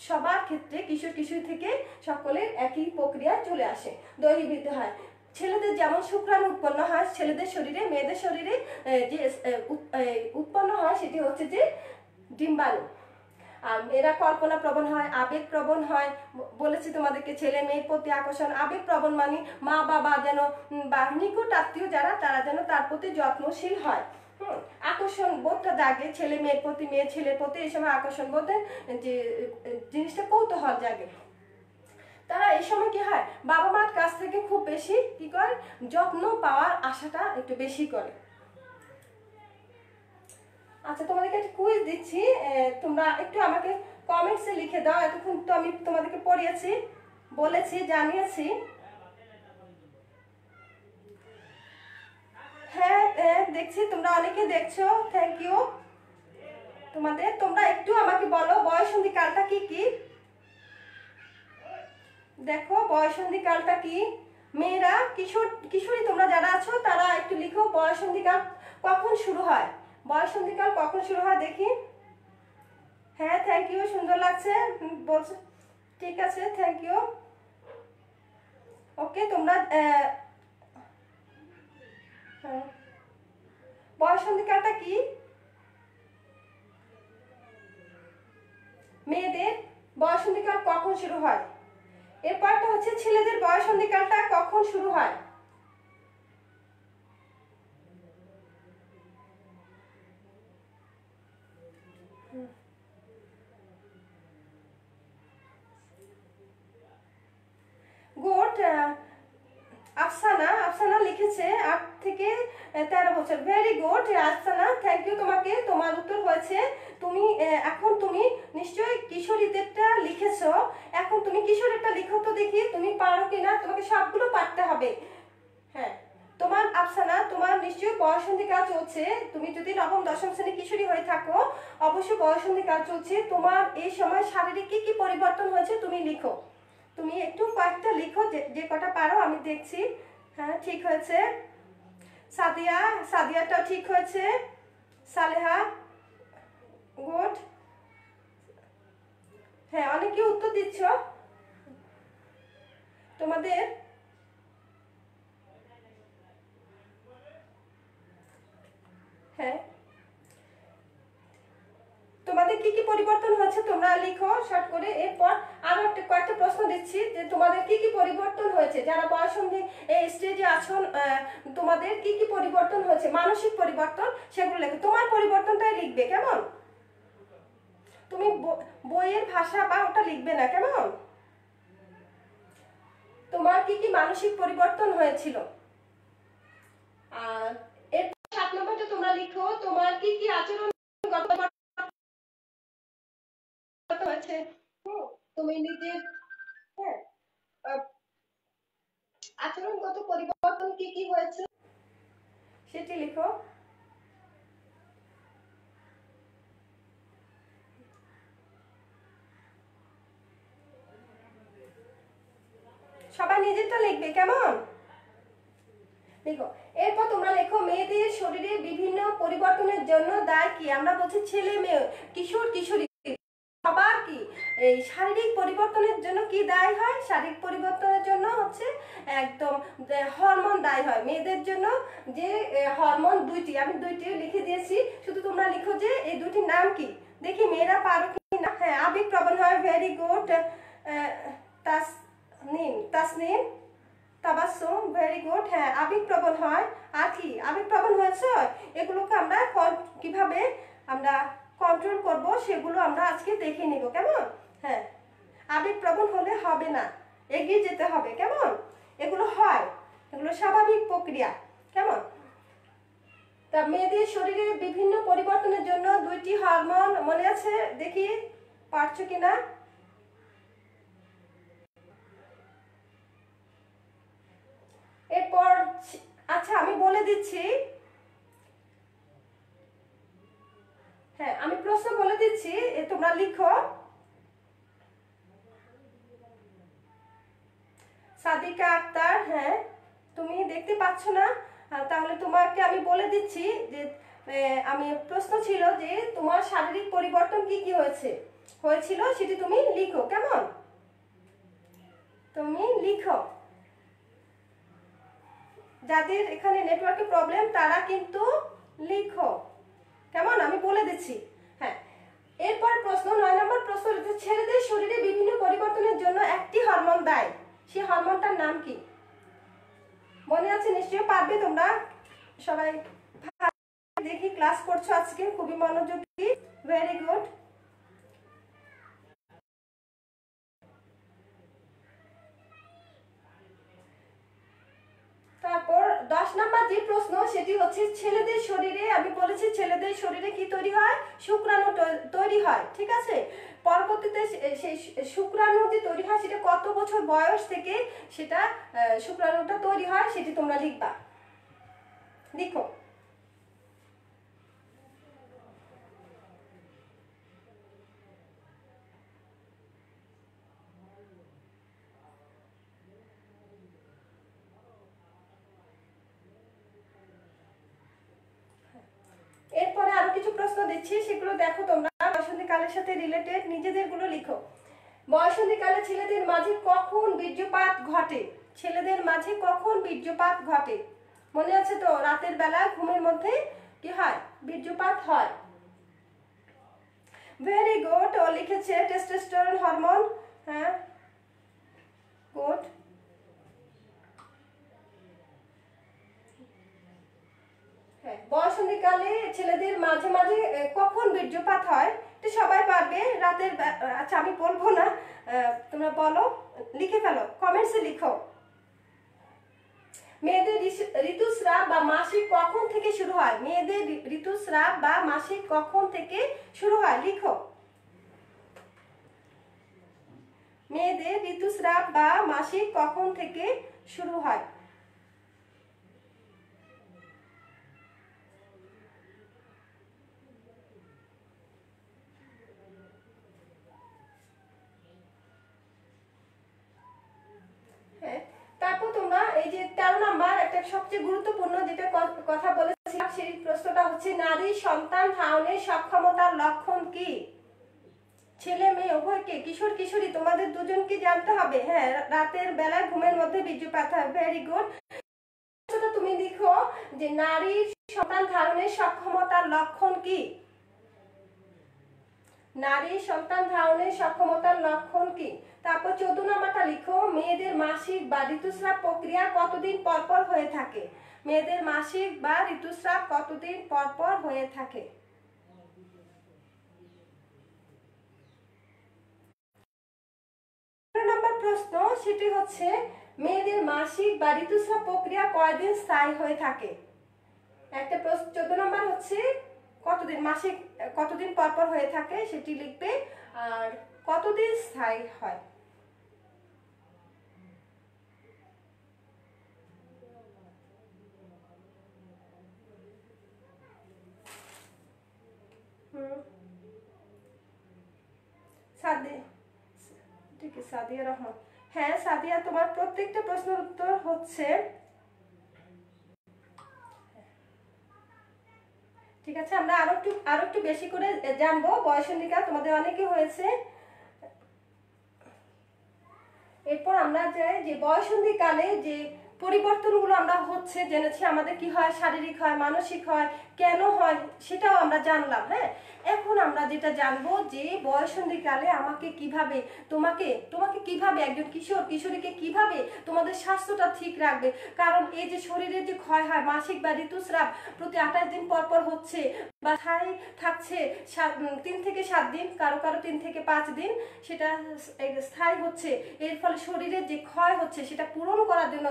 সবার ক্ষেত্রে কিশোরী থেকে সকলের একই প্রক্রিয়া চলে আসে, দৈহিক বৃদ্ধি হয়। ছেলেদের যেমন শুক্রাণু উৎপন্ন হয় ছেলেদের শরীরে, মেয়েদের শরীরে যে উৎপন্ন হয় সেটি হচ্ছে যে ডিম্বাণু। আর এরা কল্পনা প্রবণ হয়, আবেগ প্রবণ হয়। বলেছি তোমাদেরকে ছেলে মেয়ের প্রতি আকর্ষণ। আবেগ প্রবণ মানে মা বাবা যেন বা নিকট আত্মীয় যারা তারা যেন তার প্রতি যত্নশীল হয়। আকর্ষণ বোধটা জাগে ছেলে মেয়ের প্রতি, মেয়ে ছেলের প্রতি, এই সময় আকর্ষণ বোধের যে জিনিসটা কৌতূহল জাগে। তারা এই সময় কি হয়, বাবা মার কাছ থেকে খুব বেশি কি করে, যত্ন পাওয়ার আশাটা একটু বেশি করে। আচ্ছা, তোমাদেরকে একটা কুইজ দিচ্ছি, তোমরা একটু আমাকে কমেন্টসে লিখে দাও। এতক্ষণ তো আমি তোমাদেরকে পড়িয়েছি, বলেছি, জানিয়েছি। হ্যাঁ, দেখছি তোমরা অনেকে দেখছো, থ্যাংক ইউ তোমাদের। তোমরা একটু আমাকে বলো বয়ঃসন্ধি কালটা কি কি। দেখো বয়ঃসন্ধি কালটা কি। মেয়েরা কিশোরী তোমরা যারা আছো তারা একটু লিখো বয়ঃসন্ধি কাল কখন শুরু হয়, বয়ঃসন্ধি কাল কখন শুরু হয় দেখি। হ্যাঁ, থ্যাংক ইউ, সুন্দর লাগছে বলছো, ঠিক আছে, থ্যাংক ইউ। ওকে, তোমরা হ্যাঁ, বয়ঃসন্ধি কালটা কি? মেয়েদের বয়ঃসন্ধি কাল কখন শুরু হয়। এরপরটা হচ্ছে ছেলেদের বয়ঃসন্ধি কালটা কখন শুরু হয়। গুড, আফসানা লিখেছে 8 থেকে 13 বছর। Very good Afsana, thank you তোমাকে, তোমার উত্তর হয়েছে। তুমি এখন তুমি নিশ্চয়ই কিশোরীদেরটা লিখেছো, এখন তুমি কিশোরীরটা লিখো তো দেখি তুমি পারো কিনা, তোমাকে সবগুলো পারতে হবে। হ্যাঁ, তোমার আফসানা, তোমার নিশ্চয়ই বয়ঃসন্ধি কাল চলছে। তুমি যদি নবম দশম শ্রেণী কিশোরী হয়ে থাকো, অবশ্যই বয়ঃসন্ধি কাল চলছে। তোমার এই সময় শারীরিক কি কি পরিবর্তন হয়েছে তুমি লিখো। তুমি একটু কয়েকটা লিখো, যে কটা পারো আমি দেখছি। হ্যাঁ, ঠিক হয়েছে। সাদিয়াটাও ঠিক হয়েছে। সালেহা, গুড। হ্যাঁ, অনেকে উত্তর দিচ্ছ তোমাদের। হ্যাঁ, তোমাদের কি কি পরিবর্তন হয়েছে তোমরা লিখো শর্ট করে। এরপর আরো কয়েকটা প্রশ্ন দিচ্ছি যে তোমাদের কি কি পরিবর্তন হয়েছে, যারা বয়ঃসন্ধি এই স্টেজে আছো, তোমাদের কি কি পরিবর্তন হয়েছে, মানসিক পরিবর্তন, সেগুলো লেখো। তোমার পরিবর্তনটাই লিখবে, কেমন? তুমি বইয়ের ভাষা বা ওটা লিখবে না, কেমন? তোমার কি কি মানসিক পরিবর্তন হয়েছিল। আর এর 7 নম্বরটা তোমরা লিখো, তোমার কি কি আচরণগত হয়েছে। তুমি নিজের, হ্যাঁ, আচরণগত পরিবর্তন কি কি হয়েছে সেটি লিখো। সবাই নিজেরটা লিখবে, কেমন? লিখো। এরপর তোমরা লেখো মেয়েদের শরীরে বিভিন্ন পরিবর্তনের জন্য দায় কি। আমরা বলছি ছেলে মেয়ে, কিশোর কিশোরী সবার কি এই শারীরিক পরিবর্তনের জন্য কি দায়ী হয়। শারীরিক পরিবর্তনের জন্য হচ্ছে একদম হরমোন দায়ী হয়। মেয়েদের জন্য যে হরমোন দুইটি, আমি দুইটি লিখে দিয়েছি, শুধু তোমরা লিখো যে এই দুটির নাম কি, দেখি মেয়েরা পারো কি না। হ্যাঁ, আবেগ প্রবণ হয়, very good. Tasnim, Tabassum, very good. হ্যাঁ, আবেগ প্রবণ হয়। আর কি আবেগ প্রবণ হয়েছে, এগুলোকে আমরা কিভাবে আমরা কন্ট্রোল করব সেগুলো আমরা আজকে দেখে নিব, কেমন? হ্যাঁ, আবেগ প্রবণ হলে হবে না, এগিয়ে যেতে হবে, কেমন? এগুলো হয়, এগুলো স্বাভাবিক প্রক্রিয়া, কেমন? তা মেয়েদের শরীরে বিভিন্ন পরিবর্তনের জন্য দুইটি হরমোন মনে আছে, দেখি পারছো কিনা। এরপর আচ্ছা আমি বলে দিচ্ছি, হ্যাঁ আমি প্রশ্ন বলে দিচ্ছি, তোমরা লিখো। সাদিকা আক্তার, হ্যাঁ তুমি দেখতে পাচ্ছ না, তাহলে তোমাকে আমি বলে দিচ্ছি যে আমি প্রশ্ন ছিল যে তোমার শারীরিক পরিবর্তন কি কি হয়েছিল সেটি তুমি লিখো, কেমন? তুমি লিখো। যাদের এখানে নেটওয়ার্কে প্রবলেম তারা কিন্তু লিখো, কেমন? আমি বলে দিচ্ছি। হ্যাঁ, এরপর প্রশ্ন 9 নম্বর প্রশ্ন হচ্ছে ছেলেদের শরীরে বিভিন্ন পরিবর্তনের জন্য একটি হরমোন দায়ী, সেই হরমোনটার নাম কি? মনে আছে নিশ্চয়ই, পারবে তোমরা সবাই। দেখি ক্লাস করছো আজকে, খুবই মনোযোগী, ভেরি গুড। তারপর 10 নম্বর যে প্রশ্ন সেটি হচ্ছে ছেলেদের শরীরে, আমি বলেছি ছেলেদের শরীরে কি তৈরি হয়? শুক্রাণু তৈরি হয়, ঠিক আছে। পরবর্তীতে সেই শুক্রাণু যে তৈরি হয় সেটা কত বছর বয়স থেকে সেটা শুক্রাণুটা তৈরি হয় সেটি তোমরা লিখবা, লিখো। এরপরে আরো কিছু প্রশ্ন দিচ্ছি, সেগুলো দেখো তোমরা, বয়ঃসন্ধিকালের সাথে রিলেটেড নিজেদের গুলো লিখো। বয়ঃসন্ধিকালে ছেলেদের মাঝে কখন বীর্যপাত ঘটে? ছেলেদের মাঝে কখন বীর্যপাত ঘটে? মনে আছে তো, রাতের বেলা ঘুমের মধ্যে কি হয়? বীর্যপাত হয়। ভেরি গুড, ও লিখেছে টেস্টোস্টেরন হরমোন। হ্যাঁ, গুড। বয়ঃসন্ধিকালে ছেলেদের মাঝে মাঝে কখন বীর্যপাত হয় এটা সবাই পারবে, রাতের আচ্ছা আমি বলবো না, তোমরা বলো, লিখে ফেলো, কমেন্টসে লিখো। মেয়েদের ঋতুস্রাব বা মাসিক কখন থেকে শুরু হয়? মেয়েদের ঋতুস্রাব বা মাসিক কখন থেকে শুরু হয়? লিখো। মেয়েদের ঋতুস্রাব বা মাসিক কখন থেকে শুরু হয়? তারপর তোমরা এই যে 13 নাম্বার একটা সবচেয়ে গুরুত্বপূর্ণ যেটা কথা বলেছিলাম, সেই প্রশ্নটা হচ্ছে নারী সন্তান ধারণের সক্ষমতার লক্ষণ কি? ছেলে মেয়ে উভয়কে, কিশোর কিশোরী তোমাদের দুজনকে জানতে হবে। হ্যাঁ, রাতের বেলায় ঘুমের মধ্যে বীর্যপাত হয়, ভেরি গুড। তুমি লিখো যে নারীর সন্তান ধারণের সক্ষমতার লক্ষণ কি? নারী সন্তান ধারণের সক্ষমতার লক্ষণ কি? তারপর 14 নম্বরটা লিখো মেয়েদের মাসিক বা ঋতুস্রাব প্রক্রিয়া কতদিন পর পর হয়ে থাকে? মেয়েদের মাসিক বা ঋতুস্রাব কতদিন পর পর হয়ে থাকে? নম্বর প্রশ্ন সেটি হচ্ছে মেয়েদের মাসিক বা ঋতুস্রাব প্রক্রিয়া কয়দিন স্থায়ী হয়ে থাকে? একটা প্রশ্ন 14 নম্বর হচ্ছে কতদিন মাসিক কতদিন পর পর হয়ে থাকে সেটি লিখবে, আর কতদিন স্থায়ী হয়। সাদিয়া রহমান, হ্যাঁ সাদিয়া, তোমার প্রত্যেকটা প্রশ্নের উত্তর হচ্ছে ঠিক আছে। আমরা আরো একটু বেশি করে জানবো বয়ঃসন্ধিকাল, তোমাদের অনেকে হয়েছে। এরপর আমরা যাই যে বয়ঃসন্ধিকালে যে পরিবর্তনগুলো আমরা হচ্ছে জেনেছি, আমাদের কি হয়, শারীরিক হয়, মানসিক হয়, কেন হয় সেটাও আমরা জানলাম। হ্যাঁ, এখন আমরা যেটা জানবো যে বয়ঃসন্ধিকালে আমাকে কিভাবে তোমাকে কিভাবে একজন কিশোর কিশোরীকে কিভাবে তোমাদের স্বাস্থ্যটা ঠিক রাখবে। কারণ এই যে শরীরের যে ক্ষয় হয়, মাসিক বা ঋতুস্রাব প্রতি 28 দিন পর পর হচ্ছে বা স্থায়ী থাকছে 3 থেকে 7 দিন, কারো 3 থেকে 5 দিন সেটা স্থায়ী হচ্ছে। এর ফলে শরীরের যে ক্ষয় হচ্ছে সেটা পূরণ করার জন্য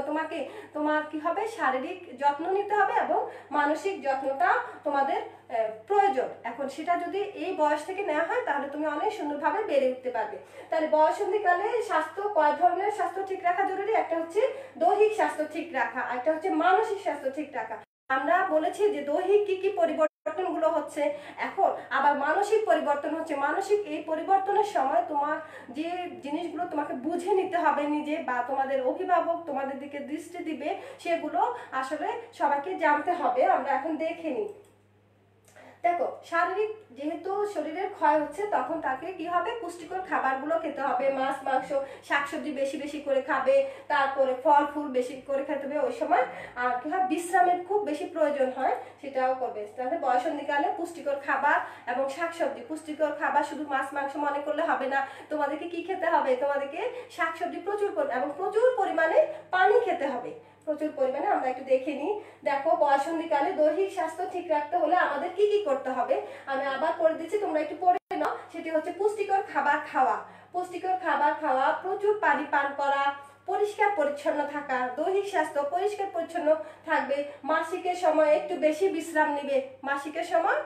তোমার কি হবে, শারীরিক যত্ন নিতে হবে এবং মানসিক যত্নটা তোমাদের প্রয়োজন। এখন সেটা যদি এই বয়স থেকে নেওয়া হয় তাহলে তুমি অনেক সুন্দরভাবে বেড়ে উঠতে পারবে। তাহলে বয়ঃসন্ধিকালে স্বাস্থ্য, কয় ধরনের স্বাস্থ্য ঠিক রাখা জরুরি? একটা হচ্ছে দৈহিক স্বাস্থ্য ঠিক রাখা, একটা হচ্ছে মানসিক স্বাস্থ্য ঠিক রাখা। আমরা বলেছি যে দৈহিক কি পরিবর্তন গুলো হচ্ছে, এখন আবার মানসিক পরিবর্তন হচ্ছে। মানসিক এই পরিবর্তনের সময় তোমার যে জিনিসগুলো তোমাকে বুঝে নিতে হবে নিজে, বা তোমাদের অভিভাবক তোমাদের দিকে দৃষ্টি দিবে, সেগুলো আসলে সবাইকে জানতে হবে। আমরা এখন দেখে নিই। দেখো শারীরিক যেহেতু শরীরের ক্ষয় হচ্ছে তখন তাকে কি হবে, পুষ্টিকর খাবারগুলো খেতে হবে, মাছ মাংস শাকসবজি বেশি বেশি করে খাবে, তারপরে ফল ফুল বেশি করে খেতে হবে ওই সময়। আর কি হয়, বিশ্রামের খুব বেশি প্রয়োজন হয়, সেটাও করবে। তাহলে বয়সন্ধিকালে পুষ্টিকর খাবার এবং শাকসবজি, পুষ্টিকর খাবার শুধু মাছ মাংস মনে করলে হবে না, তোমাদেরকে কি খেতে হবে, তোমাদেরকে শাকসবজি প্রচুর এবং প্রচুর পরিমাণে পানি খেতে হবে, প্রচুর পরিমাণে। আমরা একটু দেখে নিই। দেখো বয়সন্ধিকালে দৈহিক স্বাস্থ্য ঠিক রাখতে হলে আমাদের কি কি করতে হবে, আমি আবার পড়ে দিচ্ছি, তোমরা একটু পড়ে নাও। সেটি হচ্ছে পুষ্টিকর খাবার খাওয়া, পুষ্টিকর খাবার খাওয়া, প্রচুর পানি পান করা, পরিষ্কার পরিচ্ছন্ন থাকা, দৈহিক স্বাস্থ্য পরিষ্কার পরিচ্ছন্ন থাকবে, মাসিকের সময় একটু বেশি বিশ্রাম নিবে, মাসিকের সময়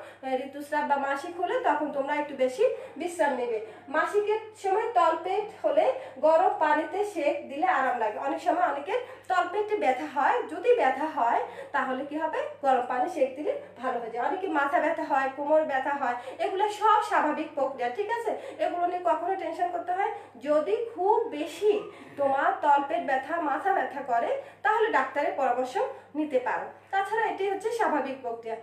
ঋতুস্রাব বা মাসিক হলে তখন তোমরা একটু বেশি বিশ্রাম নেবে। মাসিকের সময় তলপেট হলে গরম পানিতে সেক দিলে আরাম লাগে। অনেক সময় অনেকের তলপেটে ব্যথা হয়, যদি ব্যথা হয় তাহলে কি হবে, গরম পানি সেক দিলে ভালো হয়ে যায়। অনেকে মাথা ব্যথা হয়, কোমর ব্যথা হয়, এগুলো সব স্বাভাবিক প্রক্রিয়া, ঠিক আছে, এগুলো নিয়ে কখনো টেনশন করতে হয়। যদি খুব বেশি তোমার তলপেট ব্যথা মাথা ব্যথা করে তাহলে ডাক্তারের পরামর্শ নিতে পারো, তাছাড়া এটি হচ্ছে স্বাভাবিক প্রক্রিয়া।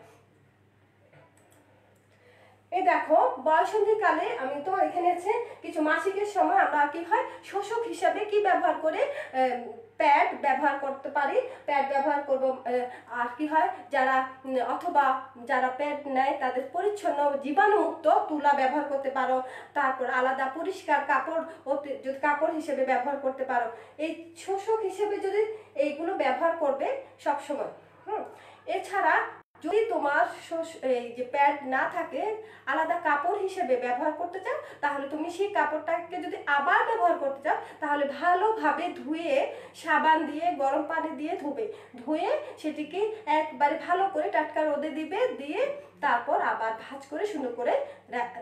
এই দেখো বয়সন্ধিকালে আমি তো এখানে আছে কিছু মাসিকের সময় আমরা কি হয় শোষক হিসাবে কি ব্যবহার করে প্যাড ব্যবহার করতে পারি, প্যাড ব্যবহার করব। আর কি হয়, যারা অথবা যারা প্যাড নেয় তাদের পরিচ্ছন্ন জীবাণুমুক্ত তুলা ব্যবহার করতে পারো, তারপর আলাদা পরিষ্কার কাপড় যদি কাপড় হিসেবে ব্যবহার করতে পারো। এই শোষক হিসেবে যদি এইগুলো ব্যবহার করবে সবসময়। এছাড়া যদি তোমার এই যে প্যাড না থাকে, আলাদা কাপড় হিসেবে ব্যবহার করতে চাও, তাহলে তুমি সেই কাপড়টাকে যদি আবার ব্যবহার করতে চাও তাহলে ভালোভাবে ধুয়ে সাবান দিয়ে গরম পানি দিয়ে ধুয়ে সেটিকে একবারে ভালো করে টাটকা রোদে দিবে, দিয়ে তারপর আবার ভাঁজ করে সুন্দর করে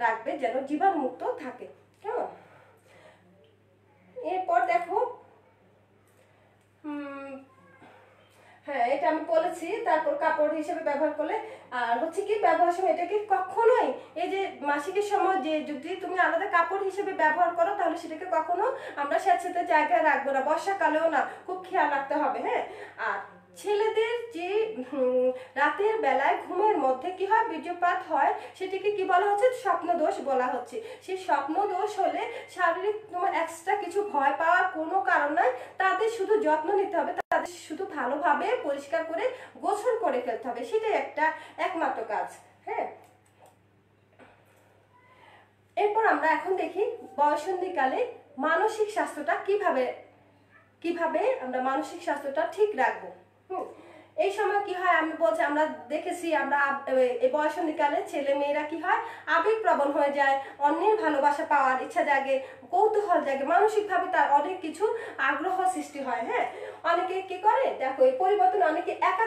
রাখবে যেন জীবাণুমুক্ত থাকে। কেমন? এরপর দেখো হ্যাঁ এটা আমি বলেছি, তারপর কাপড় হিসেবে ব্যবহার করলে। আর হচ্ছে কি ব্যবহার সময় এটাকে কখনোই এই যে মাসিকের সময় যে যদি তুমি আলাদা কাপড় হিসেবে ব্যবহার করো তাহলে সেটাকে কখনো আমরা স্যাঁতসেঁতে জায়গায় রাখবো না, বর্ষাকালেও না, খুব খেয়াল রাখতে হবে। হ্যাঁ, আর ছেলেদের যে রাতের বেলায় ঘুমের মধ্যে কি হয় বীর্যপাত হয়, সেটিকে কি বলা হচ্ছে, স্বপ্ন দোষ বলা হচ্ছে। সেই স্বপ্ন দোষ হলে শারীরিক তোমার এক্সট্রা কিছু ভয় পাওয়ার কোনো কারণ নাই, তাদের শুধু যত্ন নিতে হবে, তাদের শুধু ভালোভাবে পরিষ্কার করে গোসল করে ফেলতে হবে, সেটাই একটা একমাত্র কাজ। হ্যাঁ, এরপর আমরা এখন দেখি বয়সন্ধিকালে মানসিক স্বাস্থ্যটা কিভাবে আমরা মানসিক স্বাস্থ্যটা ঠিক রাখবো। এই সময় কি হয়, আমি বলছি আমরা দেখেছি, আমরা এই বয়সন্ধিকালে ছেলে মেয়েরা কি হয় আবেগপ্রবণ হয়ে যায়, অন্যের ভালোবাসা পাওয়ার ইচ্ছা জাগে, কৌতূহল জাগে, মানসিকভাবে তার অনেক কিছু আগ্রহ সৃষ্টি হয়। হ্যাঁ, অনেকে কি করে, দেখো এই পরিবর্তন, অনেকে একা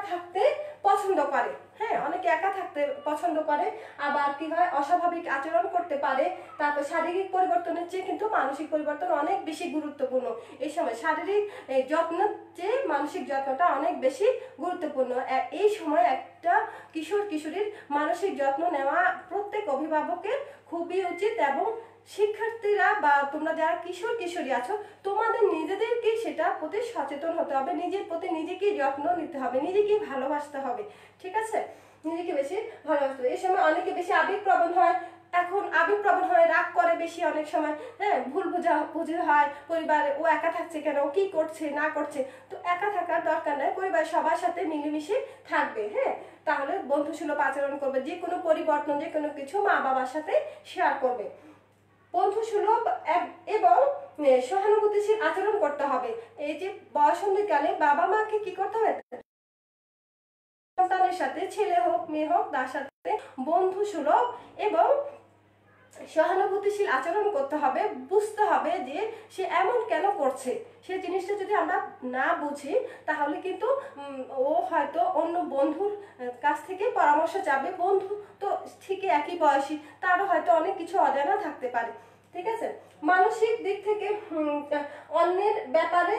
থাকতে পছন্দ করে। হ্যাঁ, অনেকে একা থাকতে পছন্দ করে, আবার কি হয় অস্বাভাবিক আচরণ করতে পারে। তারপর শারীরিক পরিবর্তনের চেয়ে কিন্তু মানসিক পরিবর্তন অনেক বেশি গুরুত্বপূর্ণ। এই সময় শারীরিক যত্নের চেয়ে মানসিক যত্নটা অনেক বেশি গুরুত্বপূর্ণ। এই সময় একটা কিশোরীর মানসিক যত্ন নেওয়া প্রত্যেক অভিভাবকের খুবই উচিত, এবং শিক্ষার্থীরা বা তোমরা যারা কিশোরী আছো তোমাদের নিজেদেরকে সেটা প্রতি সচেতন হতে হবে, নিজের প্রতি নিজেকে যত্ন নিতে হবে, নিজেকে ভালোবাসতে হবে। ঠিক আছে, নিজেকে বেশি ভালোবাসতে হবে। এই সময় অনেকে বেশি আবেগপ্রবণ হয়, এখন আবেগপ্রবণ হয়ে রাগ করে বেশি অনেক সময়। হ্যাঁ, ভুল বুঝে হয় পরিবারে, ও একা থাকছে কেন, ও কি করছে না করছে। তো একা থাকার দরকার নাই, পরিবার সবার সাথে মিলেমিশে থাকবে। হ্যাঁ, তাহলে বন্ধুসুলভ আচরণ করবে, যে কোনো পরিবর্তন যে কোনো কিছু মা বাবার সাথে শেয়ার করবে। বন্ধুসুলভ এবং সহানুভূতিশীল আচরণ করতে হবে। এই যে বয়সন্ধিকালে বাবা মাকে কি করতে হবে, সন্তানের সাথে, ছেলে হোক মেয়ে হোক, তার সাথে বন্ধুসুলভ এবং সহানুভূতিশীল আচরণ করতে হবে। বুঝতে হবে যে সে এমন কেন করছে, সেই জিনিসটা যদি আমরা না বুঝি তাহলে কিন্তু ও হয়তো অন্য বন্ধুর কাছ থেকে পরামর্শ চাবে। বন্ধু তো ঠিকই একই বয়সী, তারও হয়তো অনেক কিছু অজানা থাকতে পারে। ঠিক আছে, মানসিক দিক থেকে অন্যের ব্যাপারে,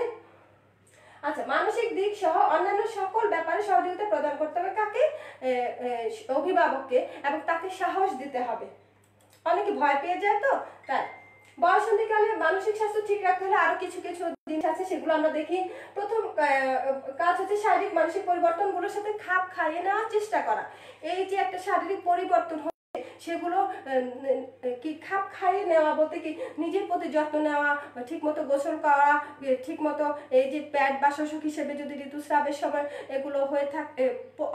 আচ্ছা, মানসিক দিক সহ অন্যান্য সকল ব্যাপারে সহযোগিতা প্রদান করতে হবে কাকে, অভিভাবককে, এবং তাকে সাহস দিতে হবে। অনেকে ভয় পেয়ে যায়, তো তাই বয়সন্ধিকালে মানসিক স্বাস্থ্য ঠিক রাখতে হলে আরো কিছু কিছু জিনিস আছে, সেগুলো আমরা দেখি। প্রথম কাজ হচ্ছে শারীরিক মানসিক পরিবর্তনগুলোর সাথে খাপ খাইয়ে নেওয়ার চেষ্টা করা। এই যে একটা শারীরিক পরিবর্তন সেগুলো কি খাপ খাইয়ে নেওয়া বলতে কি নিজের প্রতি যত্ন নেওয়া, ঠিক মতো গোসল করা, ঠিক মতো এই যে প্যাড বা শোষক হিসেবে যদি ঋতুস্রাবের সময় এগুলো হয়ে থাকে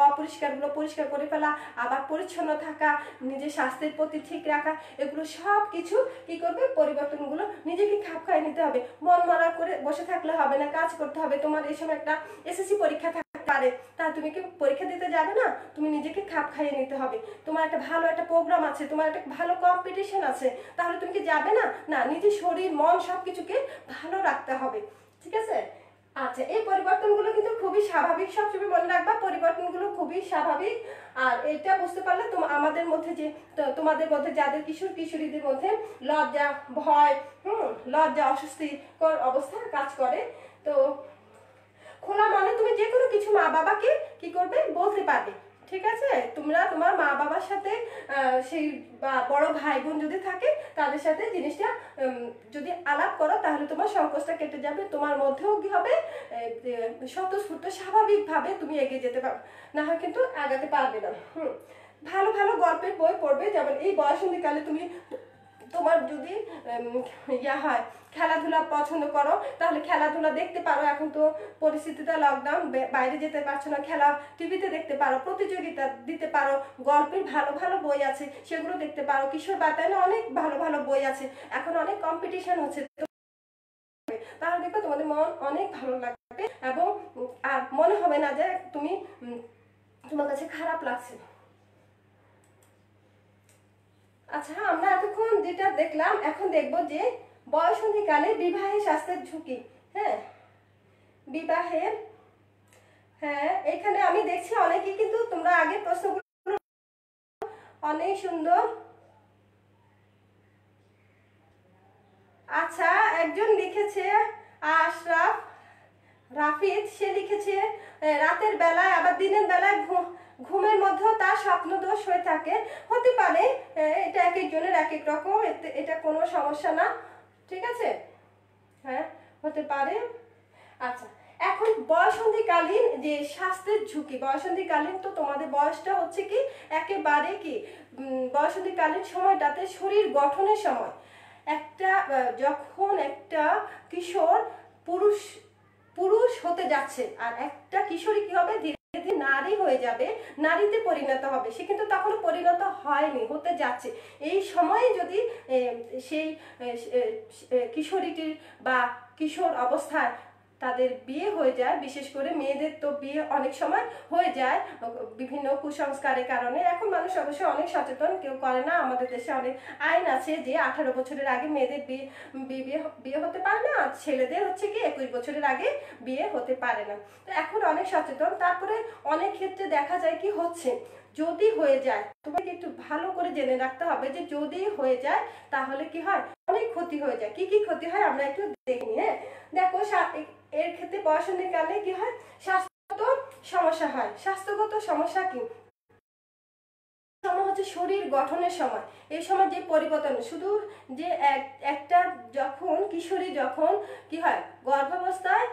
অপরিষ্কারগুলো পরিষ্কার করে ফেলা, আবার পরিচ্ছন্ন থাকা, নিজের স্বাস্থ্যের প্রতি ঠিক রাখা, এগুলো সব কিছু কি করবে পরিবর্তনগুলো নিজেকে খাপ খাইয়ে নিতে হবে। মন মারা করে বসে থাকলে হবে না, কাজ করতে হবে। তোমার এই সময় একটা এসএসসি পরীক্ষা থাকতে পারে, তা তুমি কি পরীক্ষা দিতে যাবে না? তুমি নিজেকে খাপ খাইয়ে নিতে হবে। তোমার একটা ভালো একটা প্রোগ্রাম আছে, তোমার একটা ভালো কম্পিটিশন আছে, তাহলে তুমি কি যাবে না? না, নিজের শরীর মন সবকিছুকে ভালো রাখতে হবে, ঠিক আছে? আচ্ছা, এই পরিবর্তনগুলো কিন্তু খুবই স্বাভাবিক, সবসময় মনে রাখবা পরিবর্তনগুলো খুবই স্বাভাবিক। আর এটা বুঝতে পারলে আমাদের মধ্যে যে তোমাদের মধ্যে যাদের কিশোর কিশোরীদের মধ্যে লজ্জা, ভয়, লজ্জা, অস্বস্তিকর অবস্থা কাজ করে, তো খোলা মনে তুমি যে কোনো কিছু মা বাবাকে কি করবে বলতে পারবে, ঠিক আছে? তোমরা তোমার মা বাবার সাথে সেই বা বড় ভাই বোন যদি থাকে তাদের সাথে জিনিসটা যদি আলাপ করো তাহলে তোমার সংকোচটা কেটে যাবে। তোমার মধ্যেও কি হবে স্বতঃস্ফূর্ত স্বাভাবিকভাবে তুমি এগিয়ে যেতে পারবে, না হয় কিন্তু আগাতে পারবে না। ভালো ভালো গল্পের বই পড়বে, যেমন এই বয়সন্ধিকালে তুমি তোমার যদি ইয়া হয় খেলাধুলা পছন্দ করো তাহলে খেলাধুলা দেখতে পারো। এখন তো পরিস্থিতিতে লকডাউন, বাইরে যেতে পারছো না, খেলা টিভিতে দেখতে পারো, প্রতিযোগিতা দিতে পারো, গল্পের ভালো ভালো বই আছে সেগুলো দেখতে পারো। কিশোর বাতায়নে অনেক ভালো ভালো বই আছে, এখন অনেক কম্পিটিশন হচ্ছে, তাহলে দেখো তোমাদের মন অনেক ভালো লাগবে এবং আর মনে হবে না যে তুমি তোমার কাছে খারাপ লাগছে। আচ্ছা, আমরা এতক্ষণ যেটা দেখলাম, এখন দেখব যে বয়সন্ধিকালে বিবাহের স্বাস্থ্যের ঝুঁকি। হ্যাঁ, বিবাহের, হ্যাঁ এখানে আমি দেখছি অনেকেই কিন্তু তোমরা আগে প্রশ্নগুলো অনেক সুন্দর। আচ্ছা, একজন লিখেছে আশরাফ রাফিদ, সে লিখেছে রাতের বেলায় আবার দিনের বেলায় ঘুমের মধ্যেও তার স্বপ্ন দোষ হয়ে থাকে। হতে পারে, এটা এক একজনের এক এক রকম, এটা কোনো সমস্যা না, ঠিক আছে? হ্যাঁ, হতে পারে। আচ্ছা, এখন বয়সন্ধিকালীন যে স্বাস্থ্যের ঝুঁকি, বয়সন্ধিকালীন তো তোমাদের বয়সটা হচ্ছে কি একেবারে কি বয়সন্ধিকালীন সময়টাতে শরীর গঠনের সময়। একটা যখন একটা কিশোর পুরুষ হতে যাচ্ছে আর একটা কিশোরী কি হবে ধীরে ধীরে নারী হয়ে যাবে, নারীতে পরিণত হবে, সে কিন্তু তখনও পরিণত হয়নি, হতে যাচ্ছে। এই সময়ে যদি সেই কিশোরীটির বা কিশোর অবস্থায় তাদের বিয়ে হয়ে যায়, বিশেষ করে মেয়েদের তো বিয়ে অনেক সময় হয়ে যায় বিভিন্ন কুসংস্কারের কারণে। এখন মানুষ অবশ্যই অনেক সচেতন, কেউ করে না। আমাদের দেশে অনেক আইন আছে যে 18 বছরের আগে মেয়েদের বিয়ে হতে পারে না, ছেলেদের হচ্ছে কি 21 বছরের আগে বিয়ে হতে পারে না। তো এখন অনেক সচেতন। তারপরে অনেক ক্ষেত্রে দেখা যায় কি হচ্ছে, যদি হয়ে যায়, তোমাকে একটু ভালো করে জেনে রাখতে হবে যে যদি হয়ে যায় তাহলে কি হয়, অনেক ক্ষতি হয়ে যায়। কি কি ক্ষতি হয় আমরা একটু দেখি। হ্যাঁ, দেখো এর ক্ষেত্রে বয়সন্ধিকালে কি হয়, স্বাস্থ্যগত সমস্যা হয়। স্বাস্থ্যগত সমস্যা কি? সময় হচ্ছে শরীর গঠনের সময়। এই সময় যে পরিবর্তন, শুধু যে একটা যখন কিশোরী যখন কি হয় গর্ভাবস্থায়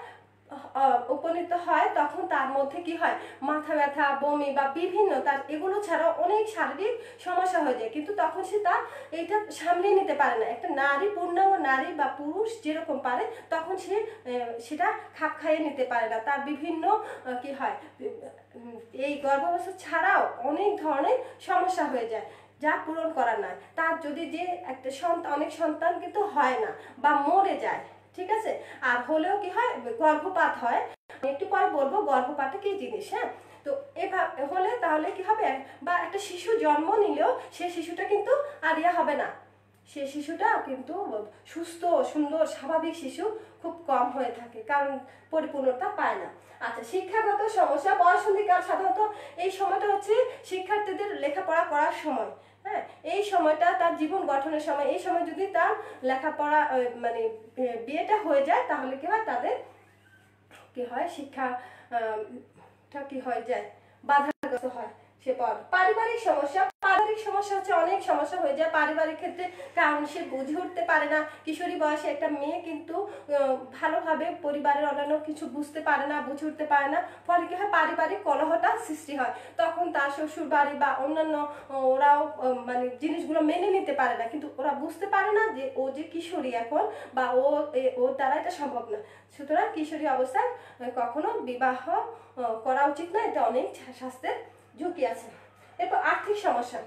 উপনীত হয় তখন তার মধ্যে কি হয় মাথা ব্যথা, বমি বা বিভিন্ন তার এগুলো ছাড়াও অনেক শারীরিক সমস্যা হয়ে যায়, কিন্তু তখন সে তা এটা সামলে নিতে পারে না। একটা নারী, পূর্ণাঙ্গ নারী বা পুরুষ যেরকম পারে তখন সে সেটা খাপ খাইয়ে নিতে পারে না। তার বিভিন্ন কি হয় এই গর্ভাবস্থা ছাড়াও অনেক ধরনের সমস্যা হয়ে যায় যা পূরণ করার নয়। তার যদি যে একটা অনেক সন্তান কিন্তু হয় না বা মরে যায়, ঠিক আছে? আর হলেও কি হয় গর্ভপাত হয়, একটু পরে বলবো গর্ভপাতটা কি জিনিস। হ্যাঁ, তো এভাবে হলে তাহলে কি হবে, বা একটা শিশু জন্ম নিলেও সে শিশুটা কিন্তু আর ইয়া হবে না, সে শিশুটা কিন্তু সুস্থ সুন্দর স্বাভাবিক শিশু খুব কম হয়ে থাকে, কারণ পরিপূর্ণতা পায় না। আচ্ছা, শিক্ষাগত সমস্যা। বয়সন্ধিকাল সাধারণত এই সময়টা হচ্ছে শিক্ষার্থীদের লেখাপড়া করার সময়। হ্যাঁ, এই সময়টা তার জীবন গঠনের সময়। এই সময় যদি তার লেখাপড়া মানে বিয়েটা হয়ে যায় তাহলে কি হয়, তাদের কি হয় শিক্ষাটা কি হয়ে যায় বাধাগ্রস্ত হয়, সে পারিবারিক সমস্যা, পারিবারিক সমস্যা হচ্ছে অনেক সমস্যা হয়ে যায় পারিবারিক ক্ষেত্রে, কারণ সে বুঝে উঠতে পারে না। কিশোরী বয়সে একটা মেয়ে কিন্তু ভালোভাবে পরিবারের অন্যান্য কিছু বুঝতে পারে না, বুঝে উঠতে পারে না, ফলে কি হয় পারিবারিক কলহটা সৃষ্টি হয়। তখন তার শ্বশুর বাড়ি বা অন্যান্য ওরাও মানে জিনিসগুলো মেনে নিতে পারে না, কিন্তু ওরা বুঝতে পারে না যে ও যে কিশোরী এখন, বা ওর দ্বারা এটা সম্ভব না। সুতরাং কিশোরী অবস্থায় কখনো বিবাহ করা উচিত না, এটা অনেক স্বাস্থ্যের ঝুঁকি আছে। এরপর আর্থিক সমস্যা,